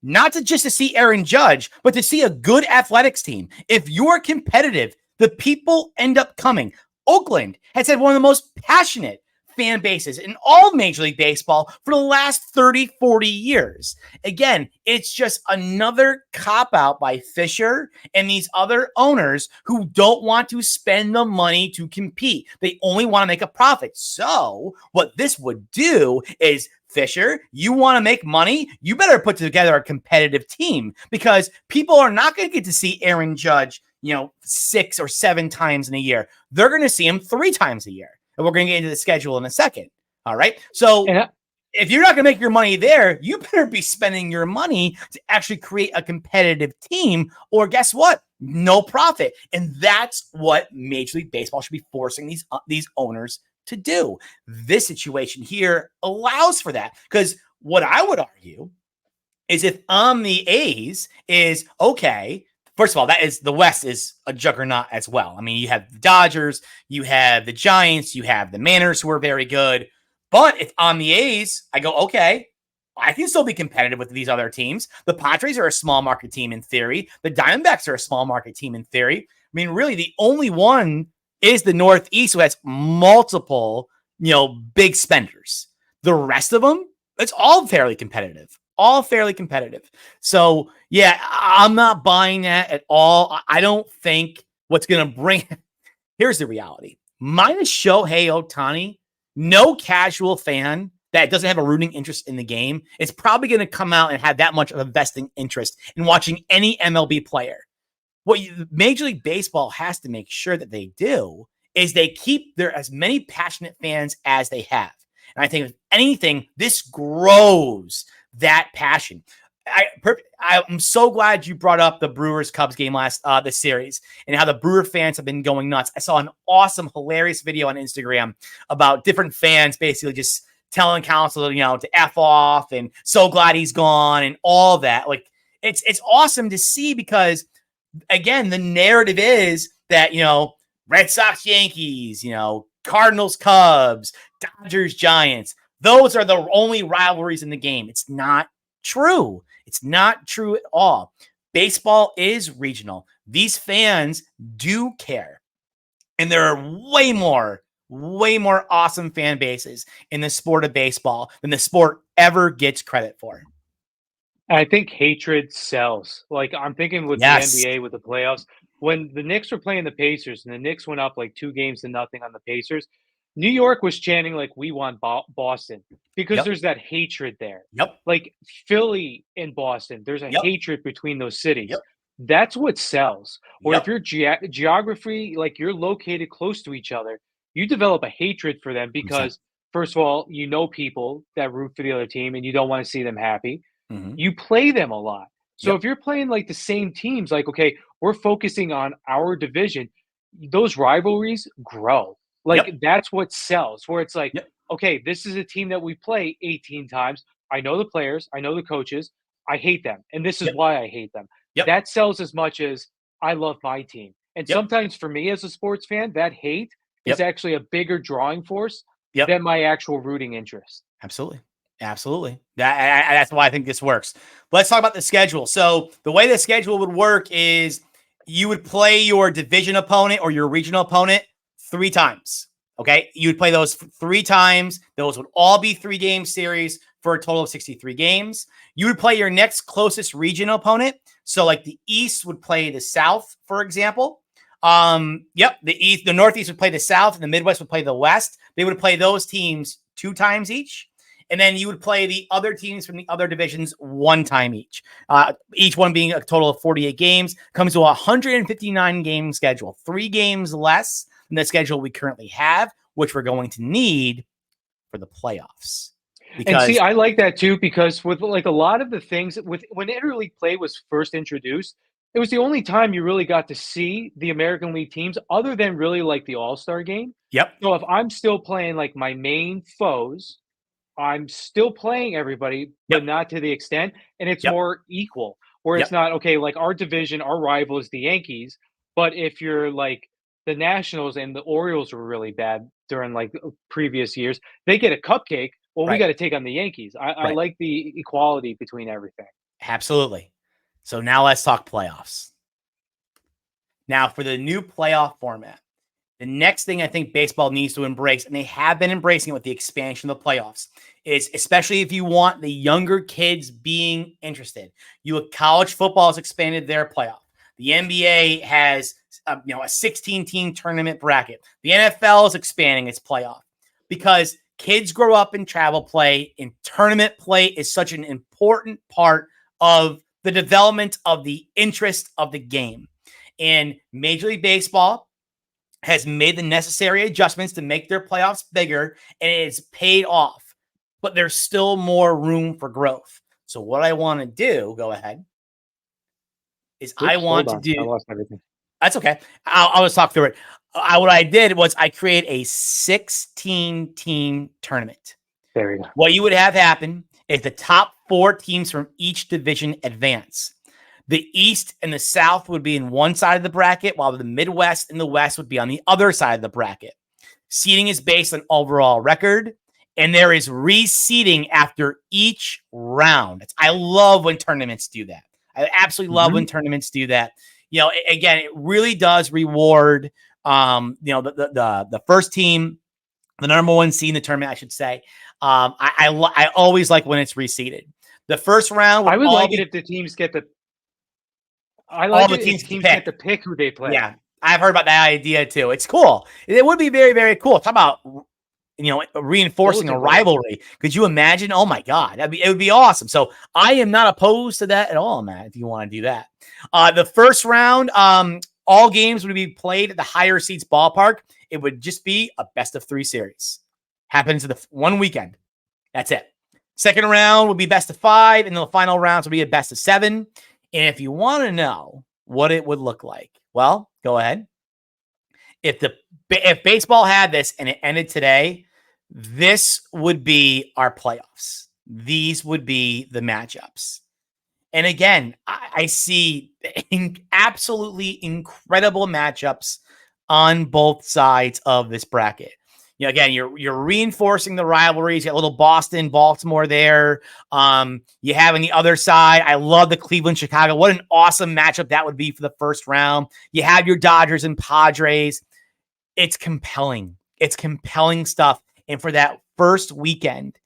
not to see Aaron Judge, but to see a good athletics team. If you're competitive, the people end up coming. Oakland has had one of the most passionate fan bases in all of Major League Baseball for the last 30, 40 years. Again, it's just another cop-out by Fisher and these other owners who don't want to spend the money to compete. They only want to make a profit. So what this would do is, Fisher, you want to make money? You better put together a competitive team because people are not going to get to see Aaron Judge, 6 or 7 times in a year. They're going to see him 3 times a year. And we're going to get into the schedule in a second. All right. So if you're not going to make your money there, you better be spending your money to actually create a competitive team, or guess what? No profit. And that's what Major League Baseball should be forcing these owners to do. This situation here allows for that, because what I would argue is if I'm the A's is okay. First of all, the West is a juggernaut as well. I mean, you have the Dodgers, you have the Giants, you have the Mariners who are very good. But if I'm the A's, I go, okay, I can still be competitive with these other teams. The Padres are a small market team in theory. The Diamondbacks are a small market team in theory. I mean, really, the only one is the Northeast who has multiple, big spenders. The rest of them, it's all fairly competitive. All fairly competitive. So, yeah, I'm not buying that at all. I don't think what's going to bring. Here's the reality. Minus Shohei Ohtani, no casual fan that doesn't have a rooting interest in the game is probably going to come out and have that much of a vesting interest in watching any MLB player. What Major League Baseball has to make sure that they do is they keep their as many passionate fans as they have. And I think if anything, this grows that passion. I'm so glad you brought up the Brewers Cubs game this series and how the Brewer fans have been going nuts. I saw an awesome, hilarious video on Instagram about different fans basically just telling Counsell, to F off and so glad he's gone and all that. Like it's awesome to see because again, the narrative is that, Red Sox, Yankees, Cardinals, Cubs, Dodgers, Giants. Those are the only rivalries in the game. It's not true. It's not true at all. Baseball is regional. These fans do care. And there are way more awesome fan bases in the sport of baseball than the sport ever gets credit for. I think hatred sells. Like I'm thinking with the NBA, with the playoffs, when the Knicks were playing the Pacers and the Knicks went up like 2-0 on the Pacers, New York was chanting like we want Boston because there's that hatred there. Yep. Like Philly and Boston, there's a hatred between those cities. Yep. That's what sells. Or if your geography, like you're located close to each other, you develop a hatred for them because, first of all, people that root for the other team and you don't want to see them happy. Mm-hmm. You play them a lot. So if you're playing like the same teams, like, okay, we're focusing on our division, those rivalries grow. Like that's what sells, where it's like, okay, this is a team that we play 18 times. I know the players, I know the coaches, I hate them. And this is why I hate them. That sells as much as I love my team. And sometimes for me as a sports fan, that hate is actually a bigger drawing force than my actual rooting interest. Absolutely. That's why I think this works. But let's talk about the schedule. So the way the schedule would work is you would play your division opponent or your regional opponent 3 times. Okay. You would play those 3 times. Those would all be 3-game series for a total of 63 games. You would play your next closest regional opponent. So like the East would play the South, for example. The Northeast would play the South and the Midwest would play the West. They would play those teams 2 times each. And then you would play the other teams from the other divisions 1 time each. Each one being a total of 48 games. Comes to a 159-game schedule. 3 games less than the schedule we currently have, which we're going to need for the playoffs. And see, I like that too, because with like a lot of the things when interleague play was first introduced, it was the only time you really got to see the American League teams other than really like the All-Star game. So if I'm still playing like my main foes, I'm still playing everybody, but not to the extent. And it's more equal, where it's not, okay, like our division, our rival is the Yankees. But if you're like the Nationals and the Orioles were really bad during like previous years, they get a cupcake. Well, we got to take on the Yankees. I like the equality between everything. Absolutely. So now let's talk playoffs. Now for the new playoff format, the next thing I think baseball needs to embrace, and they have been embracing it with the expansion of the playoffs, is especially if you want the younger kids being interested. College football has expanded their playoff. The NBA has a 16-team tournament bracket. The NFL is expanding its playoff because kids grow up in travel play, and tournament play is such an important part of the development of the interest of the game. And Major League Baseball has made the necessary adjustments to make their playoffs bigger, and it's paid off. But there's still more room for growth. So what I want to do, go ahead, is I want to do. I lost everything. That's okay. I'll just talk through it. What I did was I created a 16-team tournament. There we go. What you would have happen is the top 4 teams from each division advance. The East and the South would be in one side of the bracket, while the Midwest and the West would be on the other side of the bracket. Seeding is based on overall record, and there is reseeding after each round. I love when tournaments do that. I absolutely love when tournaments do that. Again, it really does reward, the first team, the number 1 seed in the tournament, I should say. I always like when it's reseeded. The first round, I would like it if the teams get the. I like it if teams get to pick who they play. Yeah, I've heard about that idea too. It's cool. It would be very, very cool. Talk about, reinforcing a Bulletin board. rivalry. Could you imagine? Oh my God, it would be awesome. So I am not opposed to that at all, Matt. If you want to do that, the first round, all games would be played at the higher seats ballpark. It would just be a best of 3 series. Happens in the one weekend. That's it. Second round would be best of 5, and the final rounds would be a best of 7. And if you want to know what it would look like, well, go ahead. If baseball had this and it ended today, this would be our playoffs. These would be the matchups. And again, I see absolutely incredible matchups on both sides of this bracket. Again, you're reinforcing the rivalries. You got a little Boston, Baltimore there. You have on the other side, I love the Cleveland, Chicago. What an awesome matchup that would be for the first round. You have your Dodgers and Padres. It's compelling. It's compelling stuff. And for that first weekend,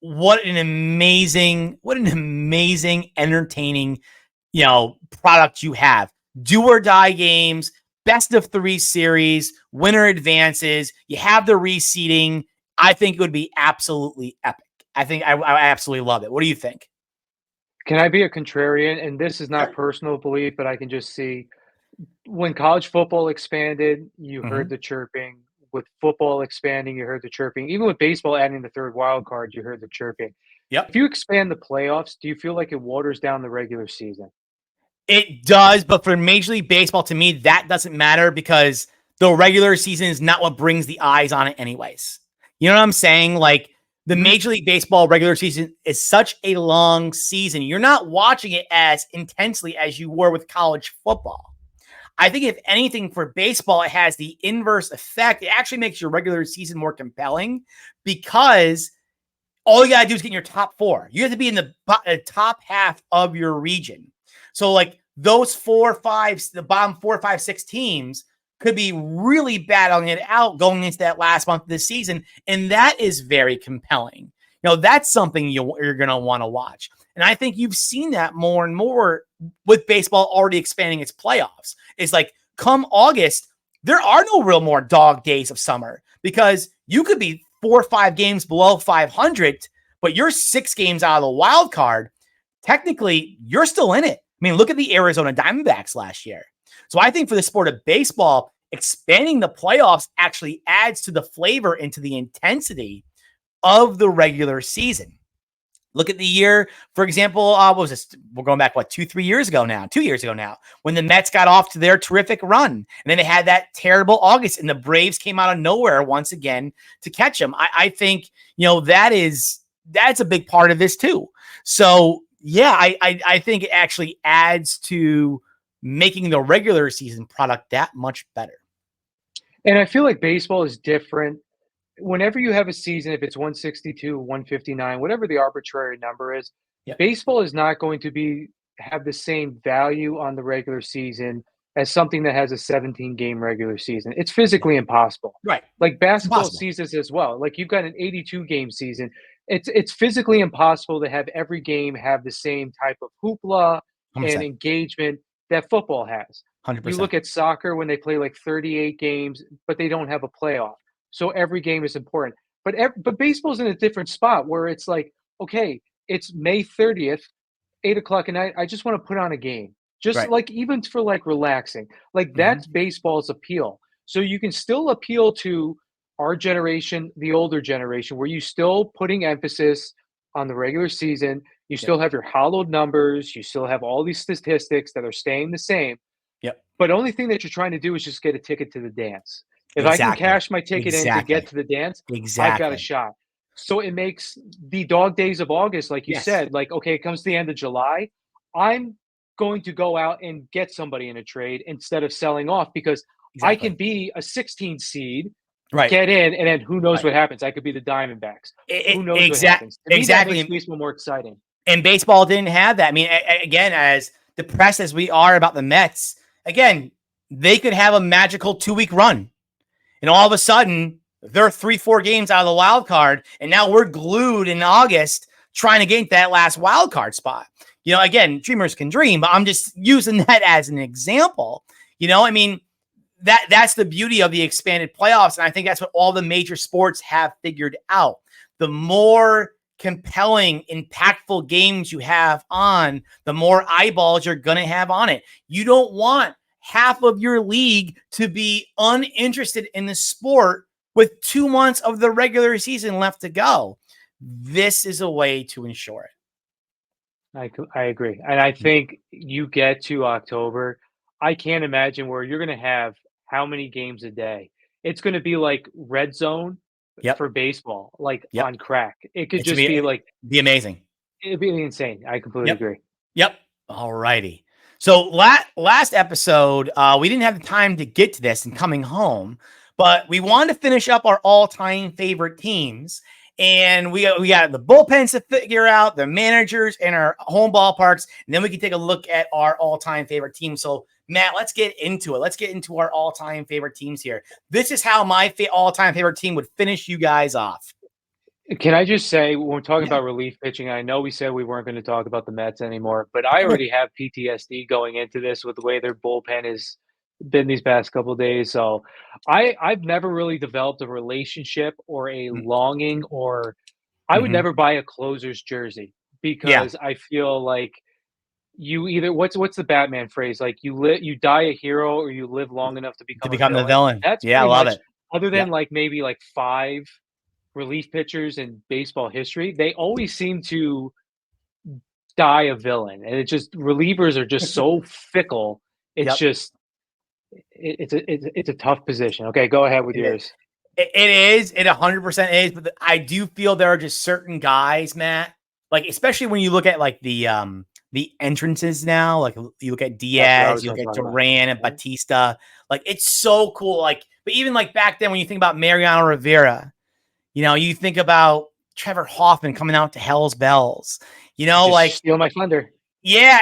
what an amazing, entertaining, product you have. Do or die games, best of 3 series, winner advances. You have the reseeding. I think it would be absolutely epic. I think I absolutely love it. What do you think? Can I be a contrarian? And this is not personal belief, but I can just see when college football expanded, you heard the chirping. With football expanding, you heard the chirping. Even with baseball adding the third wild card, you heard the chirping. Yep. If you expand the playoffs, do you feel like it waters down the regular season? It does, but for Major League Baseball, to me, that doesn't matter because the regular season is not what brings the eyes on it anyways. You know what I'm saying? Like, the Major League Baseball regular season is such a long season. You're not watching it as intensely as you were with college football. I think if anything for baseball, it has the inverse effect. It actually makes your regular season more compelling because all you got to do is get in your top 4. You have to be in the top half of your region. So like those 4, 5, the bottom 4, 5, 6 teams could be really battling it out going into that last month of the season. And that is very compelling. That's something you're going to want to watch. And I think you've seen that more and more with baseball already expanding its playoffs. It's like come August, there are no real more dog days of summer because you could be 4 or 5 games below 500, but you're 6 games out of the wild card. Technically, you're still in it. I mean, look at the Arizona Diamondbacks last year. So I think for the sport of baseball, expanding the playoffs actually adds to the flavor and to the intensity of the regular season. Look at the year, for example, what was this? We're going back, 2 years ago now, when the Mets got off to their terrific run. And then they had that terrible August, and the Braves came out of nowhere once again to catch them. I think, that's a big part of this too. So, yeah, I think it actually adds to making the regular season product that much better. And I feel like baseball is different. Whenever you have a season, if it's 162, 159, whatever the arbitrary number is, baseball is not going to have the same value on the regular season as something that has a 17-game regular season. It's physically impossible. Right. Like basketball seasons as well. Like you've got an 82-game season. It's physically impossible to have every game have the same type of hoopla 100%. and engagement that football has. 100%. You look at soccer when they play like 38 games, but they don't have a playoff. So every game is important. But baseball's in a different spot where it's like, okay, it's May 30th, 8:00 at night. I just want to put on a game. Just like even for like relaxing. Like that's baseball's appeal. So you can still appeal to our generation, the older generation, where you still putting emphasis on the regular season. You still have your hollowed numbers. You still have all these statistics that are staying the same. Yep. But only thing that you're trying to do is just get a ticket to the dance. If I can cash my ticket in to get to the dance, I've got a shot. So it makes the dog days of August, like you said, like, okay, it comes to the end of July. I'm going to go out and get somebody in a trade instead of selling off because I can be a 16 seed, get in, and then who knows what happens. I could be the Diamondbacks. Who knows what happens. To me, that makes baseball more exciting. And baseball didn't have that. I mean, again, as depressed as we are about the Mets, again, they could have a magical 2-week run. And all of a sudden, they're 3-4 games out of the wild card. And now we're glued in August trying to get that last wild card spot. You know, again, dreamers can dream, but I'm just using that as an example. You know, I mean, that's the beauty of the expanded playoffs. And I think that's what all the major sports have figured out. The more compelling, impactful games you have on, the more eyeballs you're going to have on it. You don't want half of your league to be uninterested in the sport with 2 months of the regular season left to go. This is a way to ensure it. I agree. And I think you get to October, I can't imagine where you're going to have how many games a day. It's going to be like red zone Yep. for baseball, like Yep. on crack. It could It's just be like, be amazing. it'd be insane. I completely Yep. agree. Yep. All righty. So last episode, we didn't have the time to get to this and coming home, but we wanted to finish up our all-time favorite teams. And we got the bullpens to figure out, the managers and our home ballparks, and then we can take a look at our all-time favorite team. So, Matt, let's get into it. Let's get into our all-time favorite teams here. This is how my all-time favorite team would finish you guys off. Can I just say, when we're talking about relief pitching, I know we said we weren't going to talk about the Mets anymore, but I already have PTSD going into this with the way their bullpen has been these past couple of days. So I've never really developed a relationship or a longing, or I would never buy a closer's jersey because I feel like you either what's the Batman phrase? Like you die a hero or you live long enough to become the villain. That's Yeah, I pretty love much it. other than like maybe like 5 relief pitchers in baseball history, they always seem to die a villain, and it just relievers are just so fickle. It's just it's a tough position. Okay, go ahead with yours. It is. It 100% is. But I do feel there are just certain guys, Matt. Like especially when you look at like the entrances now. Like you look at Diaz, you look at Duran and Batista. Like it's so cool. Like, but even like back then, when you think about Mariano Rivera, you know, you think about Trevor Hoffman coming out to Hell's Bells. You know, just like steal my thunder. Yeah,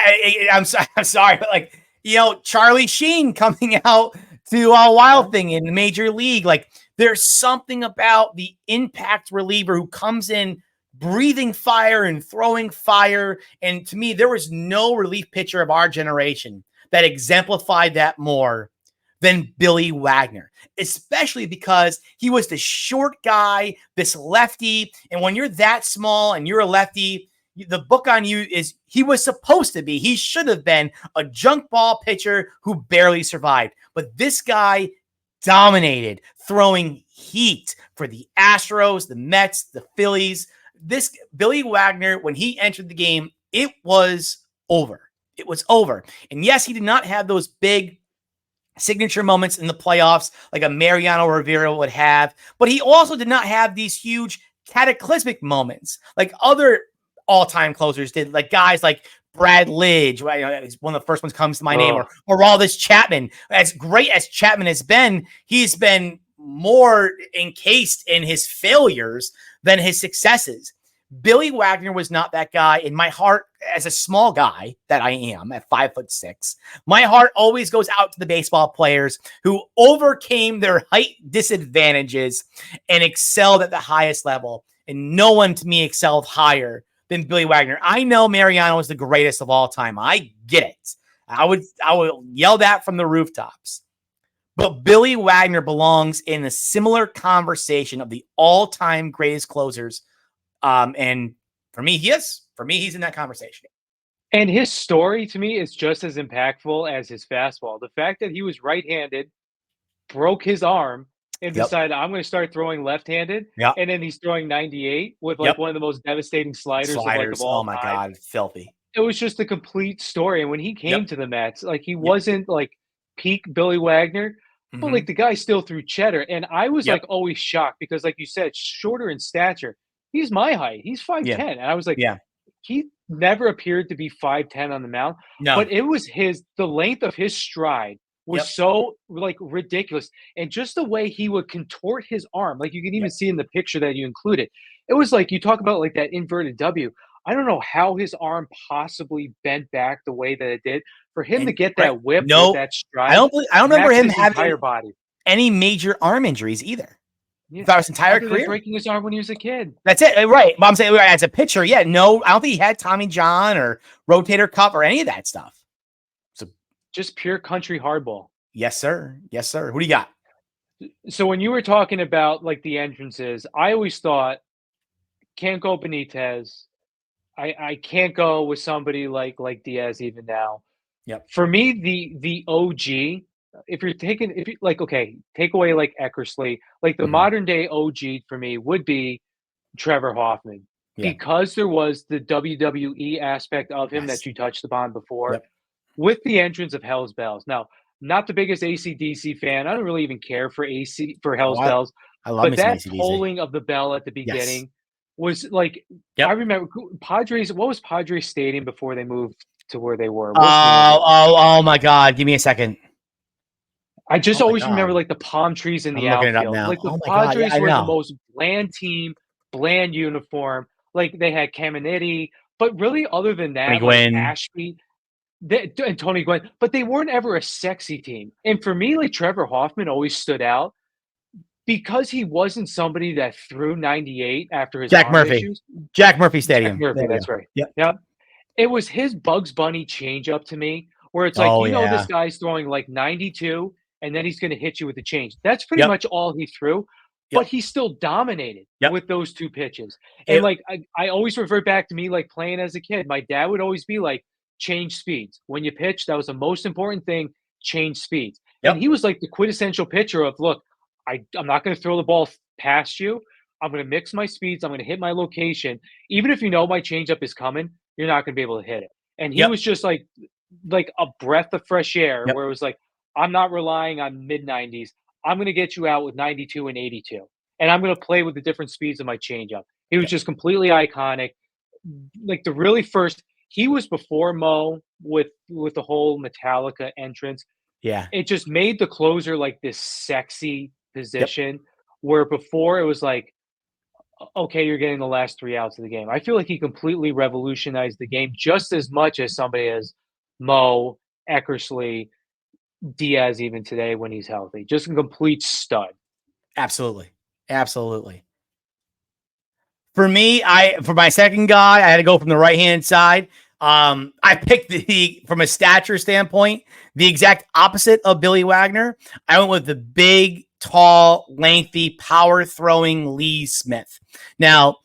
I'm sorry, but like you know, Charlie Sheen coming out to Wild Thing in the Major League. Like there's something about the impact reliever who comes in breathing fire and throwing fire. And to me, there was no relief pitcher of our generation that exemplified that more than Billy Wagner, especially because he was the short guy, this lefty. And when you're that small and you're a lefty, the book on you is he was supposed to be, he should have been a junk ball pitcher who barely survived. But this guy dominated, throwing heat for the Astros, the Mets, the Phillies. This Billy Wagner, when he entered the game, it was over. It was over. And yes, he did not have those big signature moments in the playoffs like a Mariano Rivera would have, but he also did not have these huge cataclysmic moments like other all-time closers did, like guys like Brad Lidge, one of the first ones comes to my name, or Aroldis Chapman. As great as Chapman has been, he's been more encased in his failures than his successes. Billy Wagner was not that guy. In my heart, as a small guy that I am at 5'6", my heart always goes out to the baseball players who overcame their height disadvantages and excelled at the highest level. And no one to me excelled higher than Billy Wagner. I know Mariano is the greatest of all time. I get it. I would yell that from the rooftops. But Billy Wagner belongs in a similar conversation of the all-time greatest closers. And for me, he's in that conversation. And his story to me is just as impactful as his fastball. The fact that he was right-handed, broke his arm, and decided I'm going to start throwing left-handed. And then he's throwing 98 with like one of the most devastating sliders. Of, like, of all oh my time. God, filthy. It was just a complete story. And when he came to the Mets, like he wasn't like peak Billy Wagner, but like the guy still threw cheddar. And I was like always shocked because, like you said, shorter in stature. He's my height. He's 5'10". And I was like, he never appeared to be 5'10" on the mound. No. But it was the length of his stride was so like ridiculous. And just the way he would contort his arm, like you can even see in the picture that you included. It was like, you talk about like that inverted W. I don't know how his arm possibly bent back the way that it did for him to get that whip with that stride. I don't remember him having entire body. Any major arm injuries either. Yeah. throughout his entire Other than career. breaking his arm when he was a kid. That's it, right? But I'm saying as a pitcher, yeah, no, I don't think he had Tommy John or rotator cuff or any of that stuff. So just pure country hardball. Yes, sir. Yes, sir. Who do you got? So when you were talking about like the entrances, I always thought can't go Benitez. I can't go with somebody like Diaz even now. Yep. For me, the OG, if you like, okay, take away like Eckersley, like the modern day OG for me would be Trevor Hoffman. Yeah. Because there was the WWE aspect of him Yes. that you touched upon before, Yep. with the entrance of Hell's Bells. Now, not the biggest AC/DC fan. I don't really even care for Hell's Bells, I love but me some that AC/DC. tolling of the bell at the beginning was like Yep. I remember Padres. What was Padres Stadium before they moved to where they were? What's the name of it? Oh my God! Give me a second. I just Oh my always God. remember like the palm trees in I'm the looking it up outfield. now. Like the Oh my God, yeah, Padres I were the know. most bland team, bland uniform. Like they had Caminiti, but really other than Tony that, like Gwynn. Ashby and Tony Gwynn, but they weren't ever a sexy team. And for me, like Trevor Hoffman always stood out because he wasn't somebody that threw 98 after his Jack arm Murphy. issues. Jack Murphy Jack Stadium. Murphy, There we that's go. right. Yep. Yep. It was his Bugs Bunny changeup to me, where it's like, Oh, you know, yeah. this guy's throwing like 92, and then he's going to hit you with the change. That's pretty Yep. much all he threw, Yep. but he still dominated Yep. with those two pitches. And like, I always revert back to me, like playing as a kid. My dad would always be like, change speeds. When you pitch, that was the most important thing, change speeds. Yep. And he was like the quintessential pitcher of, look, I'm not going to throw the ball past you. I'm going to mix my speeds. I'm going to hit my location. Even if you know my changeup is coming, you're not going to be able to hit it. And he was just like a breath of fresh air, Yep. where it was like, I'm not relying on mid 90s. I'm going to get you out with 92 and 82, and I'm going to play with the different speeds of my changeup. He was just completely iconic. Like the really first, he was before Mo with the whole Metallica entrance. Yeah. It just made the closer like this sexy position, where before it was like, okay, you're getting the last 3 outs of the game. I feel like he completely revolutionized the game just as much as somebody as Mo, Eckersley, Diaz, even today when he's healthy. Just a complete stud. Absolutely. Absolutely. For me, for my second guy, I had to go from the right-hand side. I picked from a stature standpoint, the exact opposite of Billy Wagner. I went with the big, tall, lengthy, power-throwing Lee Smith. Now,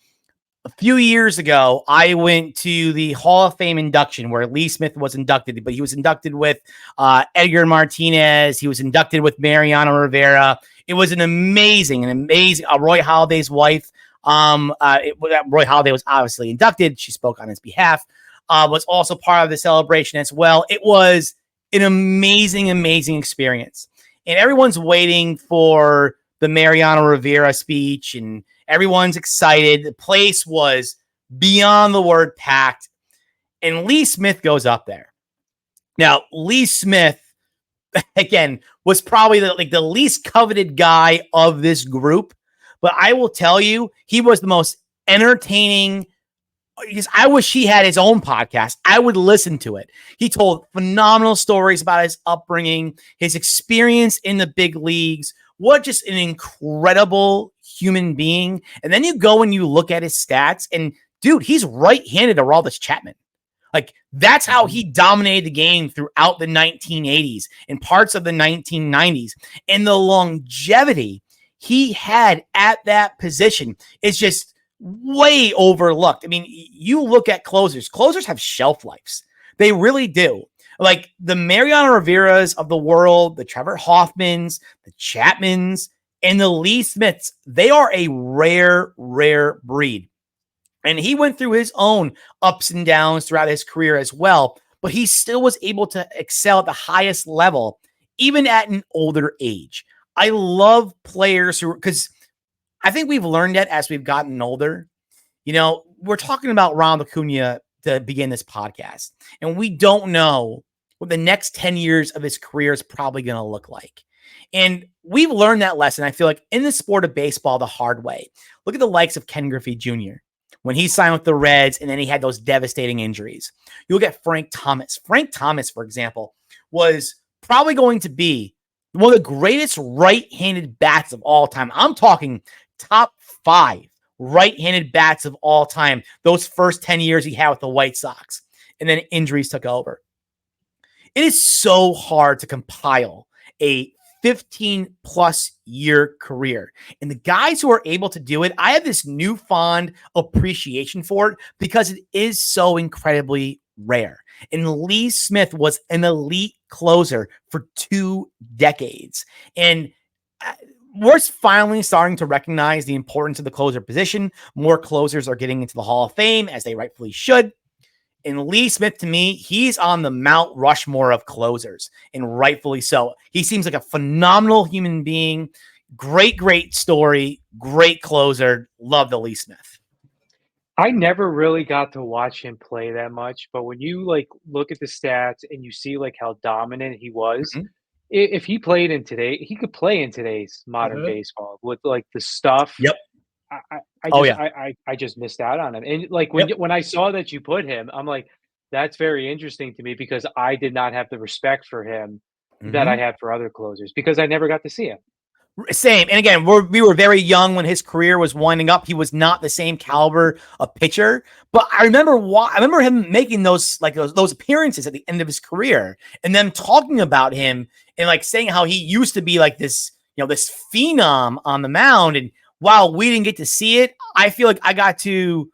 a few years ago, I went to the Hall of Fame induction where Lee Smith was inducted, but he was inducted with Edgar Martinez. He was inducted with Mariano Rivera. It was an amazing, Roy Halladay's wife. Roy Halladay was obviously inducted. She spoke on his behalf. Was also part of the celebration as well. It was an amazing, amazing experience. And everyone's waiting for the Mariano Rivera speech, and everyone's excited. The place was beyond the word packed. And Lee Smith goes up there. Now, Lee Smith, again, was probably the least coveted guy of this group. But I will tell you, he was the most entertaining. Because I wish he had his own podcast. I would listen to it. He told phenomenal stories about his upbringing, his experience in the big leagues. What just an incredible human being. And then you go and you look at his stats, and dude, he's right-handed to Aroldis Chapman. Like, that's how he dominated the game throughout the 1980s and parts of the 1990s. And the longevity he had at that position is just way overlooked. I mean, you look at closers. Closers have shelf lives. They really do. Like the Mariano Riveras of the world, the Trevor Hoffmans, the Chapmans, and the Lee Smiths, they are a rare, rare breed. And he went through his own ups and downs throughout his career as well, but he still was able to excel at the highest level, even at an older age. I love players who, because I think we've learned that as we've gotten older. You know, we're talking about Ronald Acuna to begin this podcast, and we don't know what the next 10 years of his career is probably going to look like. And we've learned that lesson, I feel like, in the sport of baseball the hard way. Look at the likes of Ken Griffey Jr. when he signed with the Reds, and then he had those devastating injuries. You look at Frank Thomas. Frank Thomas, for example, was probably going to be one of the greatest right-handed bats of all time. I'm talking top 5 right-handed bats of all time. Those first 10 years he had with the White Sox, and then injuries took over. It is so hard to compile a 15 plus year career. And the guys who are able to do it, I have this newfound appreciation for it because it is so incredibly rare. And Lee Smith was an elite closer for 2 decades. And we're finally starting to recognize the importance of the closer position. More closers are getting into the Hall of Fame, as they rightfully should. And Lee Smith, to me, he's on the Mount Rushmore of closers, and rightfully so. He seems like a phenomenal human being. Great story. Great closer. Love the Lee Smith. I never really got to watch him play that much, but when you like look at the stats and you see like how dominant he was, Mm-hmm. if he played in today, he could play in today's modern baseball with like the stuff. Yep. I Oh, just yeah. I just missed out on him. And like Yep. when I saw that you put him, I'm like, that's very interesting to me because I did not have the respect for him that I Mm-hmm. had for other closers because I never got to see him. Same. And again, we were very young when his career was winding up. He was not the same caliber of pitcher, but I remember him making those appearances at the end of his career, and them talking about him and like saying how he used to be like this, this phenom on the mound. And while we didn't get to see it, I feel like I got to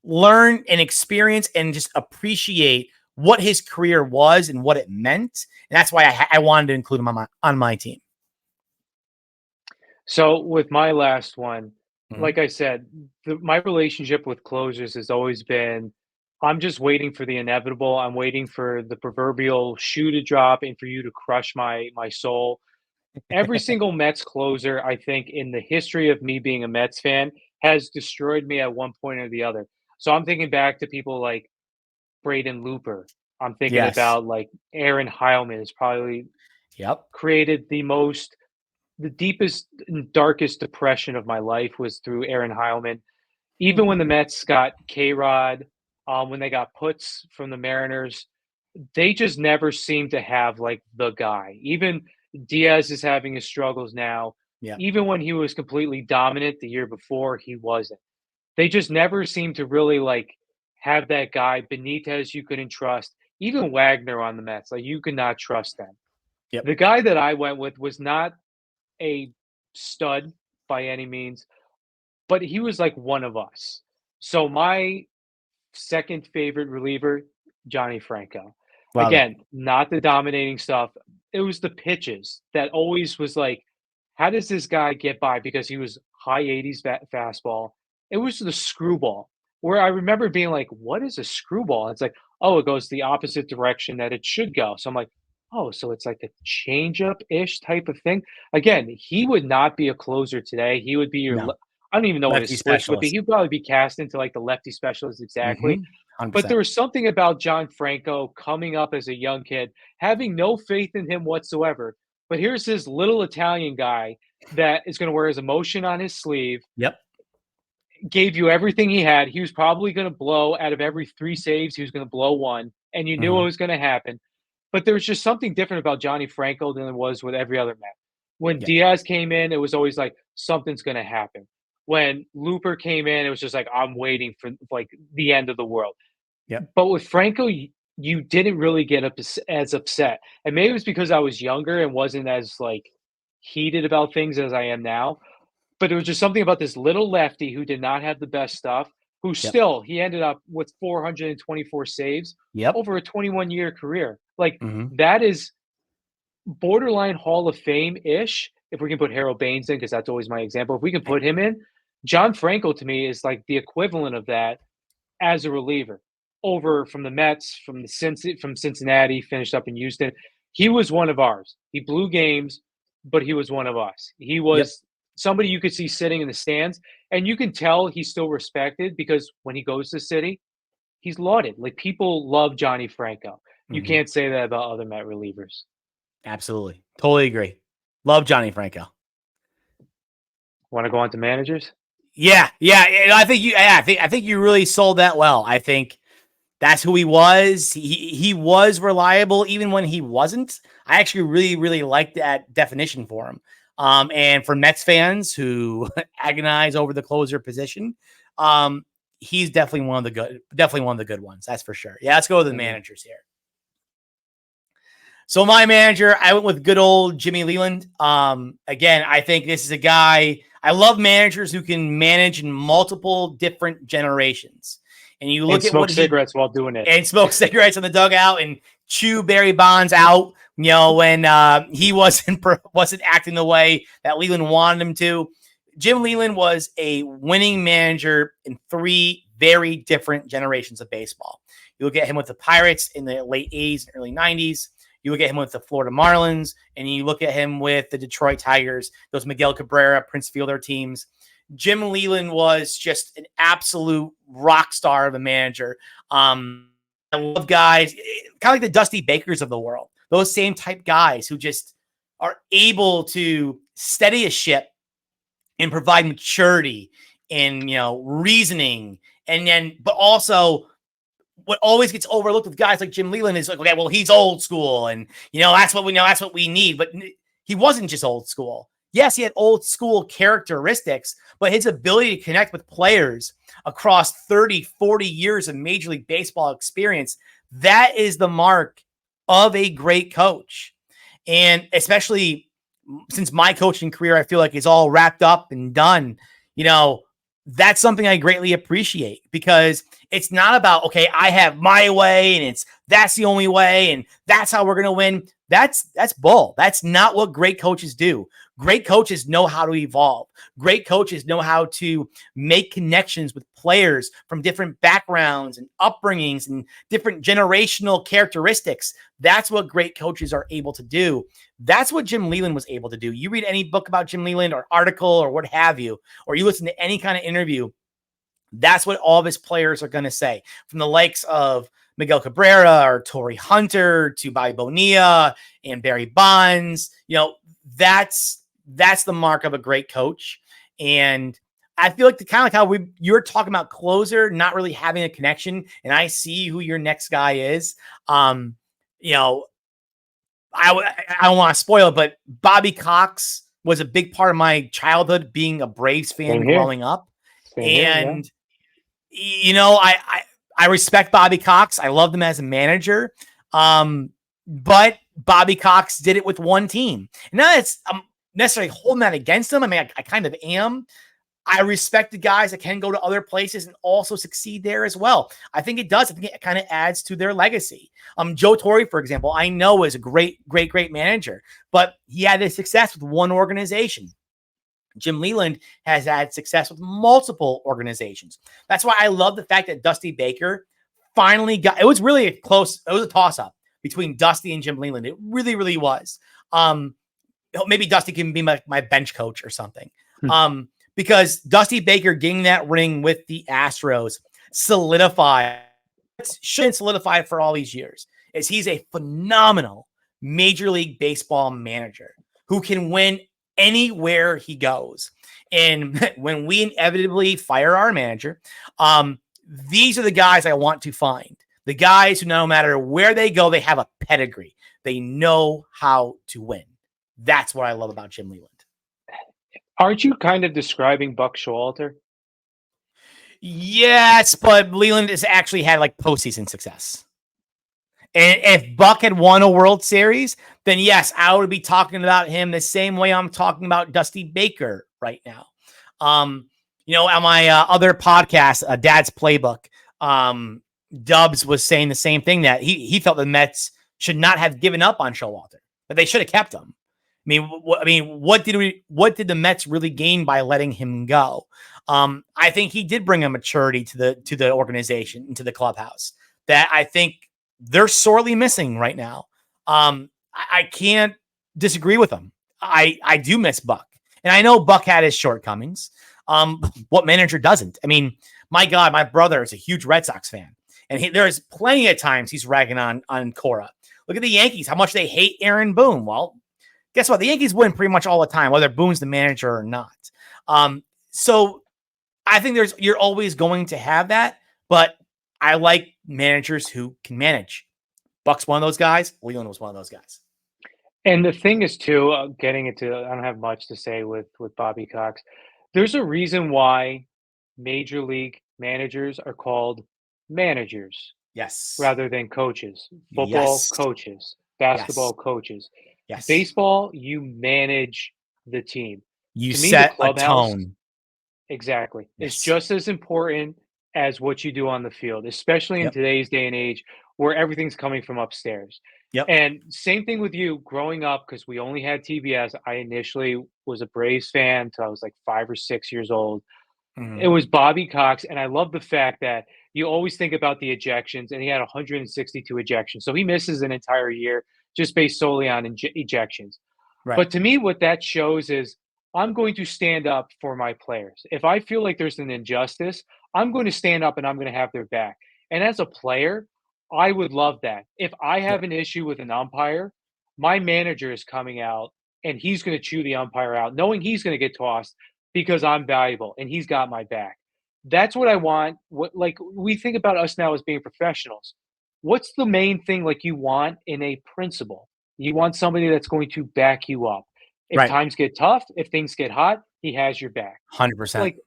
learn and experience and just appreciate what his career was and what it meant. And that's why I wanted to include him on my team. So with my last one, Mm-hmm. like I said, my relationship with closers has always been I'm just waiting for the inevitable. I'm waiting for the proverbial shoe to drop and for you to crush my soul. Every single Mets closer, I think, in the history of me being a Mets fan, has destroyed me at one point or the other. So I'm thinking back to people like Braden Looper. I'm thinking Yes. about like Aaron Heilman has probably Yep. created the deepest and darkest depression of my life was through Aaron Heilman. Even when the Mets got K-Rod, when they got Puts from the Mariners, they just never seemed to have like the guy. Even Diaz is having his struggles now. Yep. Even when he was completely dominant the year before, he wasn't. They just never seemed to really like have that guy. Benitez, you couldn't trust. Even Wagner on the Mets, like you could not trust them. Yep. The guy that I went with was not a stud by any means, but he was like one of us. So my second favorite reliever, Johnny Franco. Love it. Again, not the dominating stuff. It was the pitches that always was like, how does this guy get by? Because he was high 80s fastball. It was the screwball where I remember being like, what is a screwball? It's like, oh, it goes the opposite direction that it should go. So I'm like, oh, so it's like a changeup ish type of thing. Again, he would not be a closer today. He would be your, No. I don't even know what his Lefty splits would be. specialist. He'd probably be cast into like the lefty specialist Mm-hmm. exactly. But 100%. there was something about John Franco coming up as a young kid, having no faith in him whatsoever. But here's this little Italian guy that is going to wear his emotion on his sleeve, Yep. gave you everything he had. He was probably going to blow out of every 3 saves, he was going to blow one, and you knew Mm-hmm. what was going to happen. But there was just something different about Johnny Franco than there was with every other man. When Yep. Diaz came in, it was always like something's going to happen. When Looper came in, it was just like I'm waiting for like the end of the world. Yep. But with Franco, you didn't really get as upset, and maybe it was because I was younger and wasn't as like heated about things as I am now. But it was just something about this little lefty who did not have the best stuff, who Yep. still he ended up with 424 saves Yep. over a 21-year career. Like Mm-hmm. that is borderline Hall of Fame ish. If we can put Harold Baines in, because that's always my example. If we can put him in, John Franco to me is like the equivalent of that as a reliever. Over from the Mets, from Cincinnati, finished up in Houston. He was one of ours. He blew games, but he was one of us. He Yep. was somebody you could see sitting in the stands, and you can tell he's still respected because when he goes to the city, he's lauded. Like people love Johnny Franco. You Mm-hmm. can't say that about other Met relievers. Absolutely. Totally agree. Love Johnny Franco. Want to go on to managers? Yeah. I think you really sold that well. I think That's who he was. He was reliable even when he wasn't. I actually really, really like that definition for him. And for Mets fans who agonize over the closer position, he's definitely one of the good ones. That's for sure. Yeah, let's go to the managers here. So my manager, I went with good old Jimmy Leland. Again, I think this is a guy. I love managers who can manage in multiple different generations. And you look at smoke cigarettes while doing it, and smoke cigarettes in the dugout and chew Barry Bonds out. You know, when he wasn't acting the way that Leland wanted him to. Jim Leland was a winning manager in 3 very different generations of baseball. You look at him with the Pirates in the late 80s and early 90s. You look at him with the Florida Marlins, and you look at him with the Detroit Tigers, those Miguel Cabrera, Prince Fielder teams. Jim Leland was just an absolute rock star of a manager. I love guys, kind of like the Dusty Bakers of the world, those same type guys who just are able to steady a ship and provide maturity and, reasoning. And then, but also, what always gets overlooked with guys like Jim Leland is like, okay, well, he's old school. And, that's what we know. That's what we need. But he wasn't just old school. Yes, he had old school characteristics, but his ability to connect with players across 30, 40 years of Major League Baseball experience, that is the mark of a great coach. And especially since my coaching career, I feel like is all wrapped up and done, that's something I greatly appreciate, because it's not about, okay, I have my way and that's the only way and that's how we're going to win. That's bull. That's not what great coaches do. Great coaches know how to evolve. Great coaches know how to make connections with players from different backgrounds and upbringings and different generational characteristics. That's what great coaches are able to do. That's what Jim Leland was able to do. You read any book about Jim Leland or article or what have you, or you listen to any kind of interview, that's what all of his players are going to say, from the likes of Miguel Cabrera or Torrey Hunter to Bobby Bonilla and Barry Bonds. That's the mark of a great coach. And I feel like the kind of like how you're talking about closer, not really having a connection. And I see who your next guy is. I don't want to spoil it, but Bobby Cox was a big part of my childhood, being a Braves fan growing up. And I respect Bobby Cox. I loved him as a manager. But Bobby Cox did it with one team. Now I'm necessarily holding that against him. I mean, I kind of am. I respect the guys that can go to other places and also succeed there as well. I think it does. I think it kind of adds to their legacy. Joe Torre, for example, I know is a great, great, great manager, but he had his success with one organization. Jim Leland has had success with multiple organizations. That's why I love the fact that Dusty Baker finally it was really it was a toss-up between Dusty and Jim Leland. It really, really was. Maybe Dusty can be my bench coach or something. Because Dusty Baker getting that ring with the Astros shouldn't solidify for all these years, is he's a phenomenal Major League Baseball manager who can win anywhere he goes. And when we inevitably fire our manager, these are the guys I want to find. The guys who, no matter where they go, they have a pedigree. They know how to win. That's what I love about Jim Leland. Aren't you kind of describing Buck Showalter? Yes, but Leland has actually had like postseason success. And if Buck had won a World Series, then yes, I would be talking about him the same way I'm talking about Dusty Baker right now. On my other podcast, Dad's Playbook, Dubs was saying the same thing, that he felt the Mets should not have given up on Showalter, but they should have kept him. What did the Mets really gain by letting him go? I think he did bring a maturity to the organization, into the clubhouse, that I think they're sorely missing right now. I can't disagree with him. I do miss Buck, and I know Buck had his shortcomings. What manager doesn't? I mean, my God, my brother is a huge Red Sox fan, and there's plenty of times he's ragging on Cora. Look at the Yankees, how much they hate Aaron Boone. Well, guess what? The Yankees win pretty much all the time, whether Boone's the manager or not. So I think you're always going to have that, but I like managers who can manage. Buck's one of those guys. Leland was one of those guys. And the thing is, too, getting into, I don't have much to say with Bobby Cox. There's a reason why major league managers are called managers Yes. rather than coaches. Football Yes. coaches, Yes. basketball coaches. Yes. Baseball, you manage the team. You To me, the set a clubhouse, tone. exactly, is Yes. just as important as what you do on the field, especially in Yep. today's day and age where everything's coming from upstairs. Yep. And same thing with you growing up, because we only had TBS. I initially was a Braves fan until I was like 5 or 6 years old. It Mhm. was Bobby Cox, and I love the fact that you always think about the ejections, and he had 162 ejections. So he misses an entire year just based solely on ejections. Right. But to me, what that shows is I'm going to stand up for my players. If I feel like there's an injustice, I'm going to stand up and I'm going to have their back. And as a player, I would love that. If I Yep. have an issue with an umpire, my manager is coming out and he's going to chew the umpire out, knowing he's going to get tossed because I'm valuable and he's got my back. That's what I want. What, like, we think about us now as being professionals. What's the main thing like you want in a principal? You want somebody that's going to back you up. If Right. times get tough, if things get hot, he has your back. 100%. Like,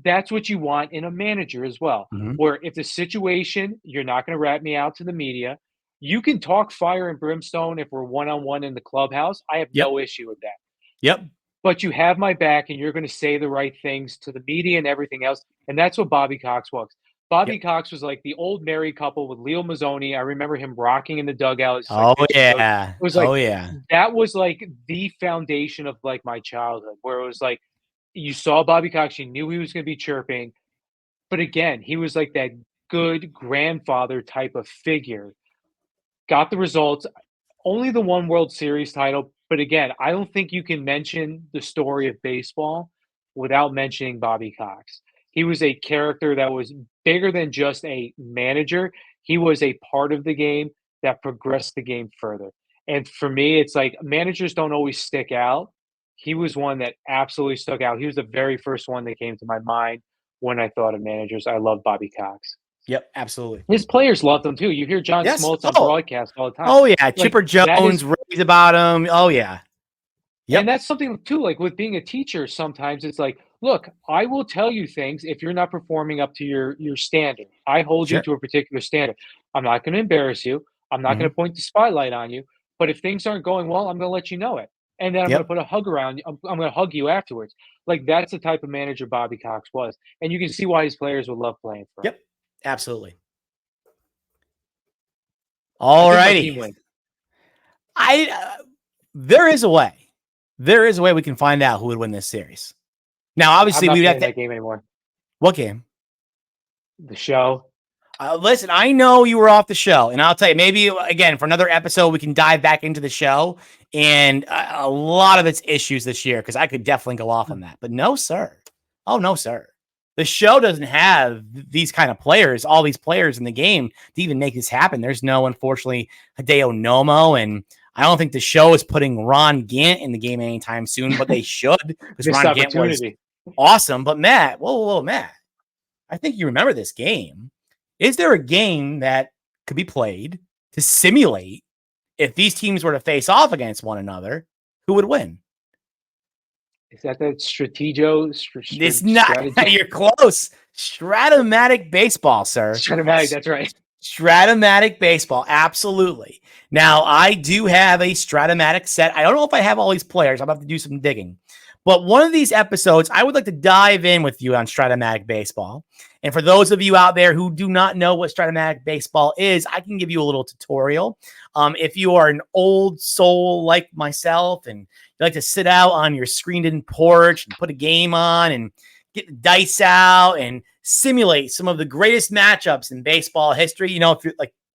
that's what you want in a manager as well. Mhm. Where if the situation, you're not going to rat me out to the media. You can talk fire and brimstone if we're one on one in the clubhouse. I have Yep. no issue with that. Yep. But you have my back and you're going to say the right things to the media and everything else. And that's what Bobby Cox was. Yep. Bobby Cox was like the old married couple with Leo Mazzoni. I remember him rocking in the dugout. It's like Oh pitching coach. yeah. It was Oh like yeah. that was like the foundation of like my childhood, where it was like you saw Bobby Cox, you knew he was going to be chirping, but again, he was like that good grandfather type of figure. Got the results, only the one World Series title, but again, I don't think you can mention the story of baseball without mentioning Bobby Cox. He was a character that was bigger than just a manager. He was a part of the game that progressed the game further. And for me, it's like managers don't always stick out. He was one that absolutely stuck out. He was the very first one that came to my mind when I thought of managers. I love Bobby Cox. Yep. Absolutely. His players loved him too. You hear John Yes. Smoltz on Oh. broadcast all the time. Oh yeah. Like Chipper that Jones is, raves about him. Oh yeah. and Yep. that's something too, like with being a teacher, sometimes it's like, look, I will tell you things if you're not performing up to your standard. I hold you Sure. to a particular standard. I'm not going to embarrass you. I'm not going Mhm. to point the spotlight on you. But if things aren't going well, I'm going to let you know it. And then I'm going to Yep. put a hug around you. I'm going to hug you afterwards. Like that's the type of manager Bobby Cox was. And you can see why his players would love playing for him. Yep. Absolutely. I All think my righty. team wins. There is a way. There is a way we can find out who would win this series. Now, I'm obviously, not we'd have playing to. that game anymore. What game? The show. Listen, I know you were off the show, and I'll tell you, maybe again for another episode we can dive back into the show and a lot of its issues this year because I could definitely go off on that. But no, sir. Oh no, sir. The show doesn't have these kind of players, all these players in the game to even make this happen. There's no, unfortunately, Hideo Nomo, and I don't think the show is putting Ron Gant in the game anytime soon, but they should because Missed Ron Gant was opportunity. awesome. But Matt, whoa, Matt, I think you remember this game. Is there a game that could be played to simulate if these teams were to face off against one another, who would win? Is that the Stratego? It's not. Strategy? You're close. Stratomatic baseball, sir. Stratomatic, that's right. Stratomatic baseball, absolutely. Now, I do have a Stratomatic set. I don't know if I have all these players. I'll have to do some digging. But one of these episodes, I would like to dive in with you on Stratomatic baseball. And for those of you out there who do not know what Stratomatic baseball is, I can give you a little tutorial. If you are an old soul like myself and you like to sit out on your screened-in porch and put a game on and get the dice out and simulate some of the greatest matchups in baseball history, you know,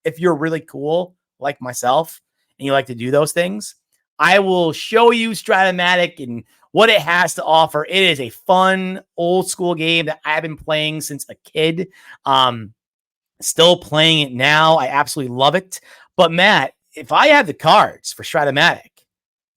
if you're really cool like myself and you like to do those things, I will show you Stratomatic and what it has to offer. It is a fun old school game that I've been playing since a kid. Still playing it now. I absolutely love it. But Matt, if I have the cards for Stratomatic,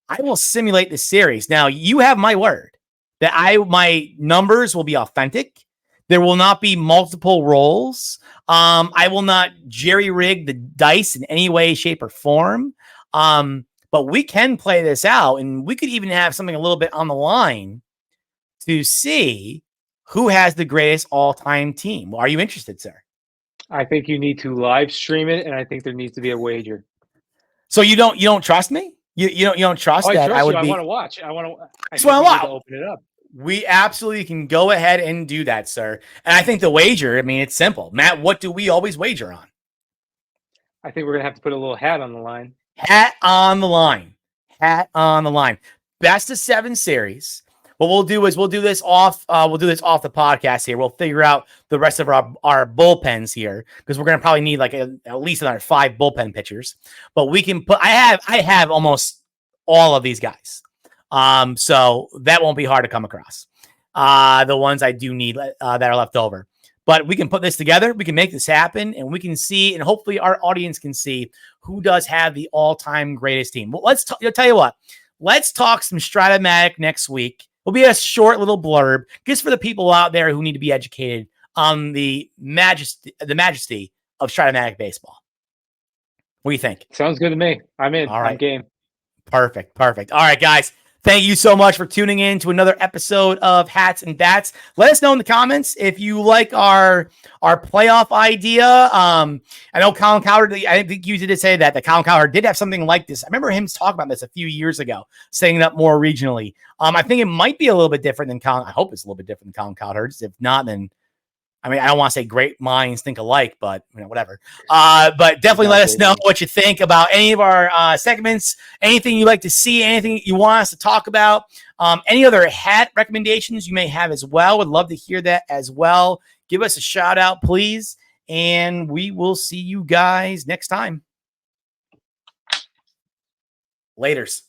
I will simulate the series. Now, you have my word that my numbers will be authentic. There will not be multiple rolls. I will not jerry rig the dice in any way, shape, or form. But we can play this out, and we could even have something a little bit on the line to see who has the greatest all-time team. Are you interested, sir? I think you need to live stream it, and I think there needs to be a wager. So you don't trust me? You don't trust that I trust would you. be. I want to watch. I want to. I So think we need to wow. open it up. We absolutely can go ahead and do that, sir. And I think the wager, I mean, it's simple. Matt, what do we always wager on? I think we're gonna have to put a little hat on the line. Hat on the line. Hat on the line. Best of 7 series. What we'll do is we'll do this off the podcast here. We'll figure out the rest of our bullpens here because we're gonna probably need like at least another 5 bullpen pitchers. But we can put I have almost all of these guys. So that won't be hard to come across. The ones I do need that are left over. But we can put this together. We can make this happen, and we can see, and hopefully our audience can see who does have the all-time greatest team. Well, I'll tell you what. Let's talk some Stratomatic next week. It'll be a short little blurb just for the people out there who need to be educated on the majesty of Stratomatic baseball. What do you think? Sounds good to me. I'm in. All right. I'm game. Perfect. All right, guys. Thank you so much for tuning in to another episode of Hats and Bats. Let us know in the comments if you like our playoff idea. I know Colin Cowherd, I think you did say that Colin Cowherd did have something like this. I remember him talking about this a few years ago, setting it up more regionally. I think it might be a little bit different than Colin. I hope it's a little bit different than Colin Cowherd's. If not, then I mean, I don't want to say great minds think alike, but whatever. But definitely let us know what you think about any of our segments, anything you'd like to see, anything you want us to talk about, any other hat recommendations you may have as well. Would love to hear that as well. Give us a shout out, please. And we will see you guys next time. Laters.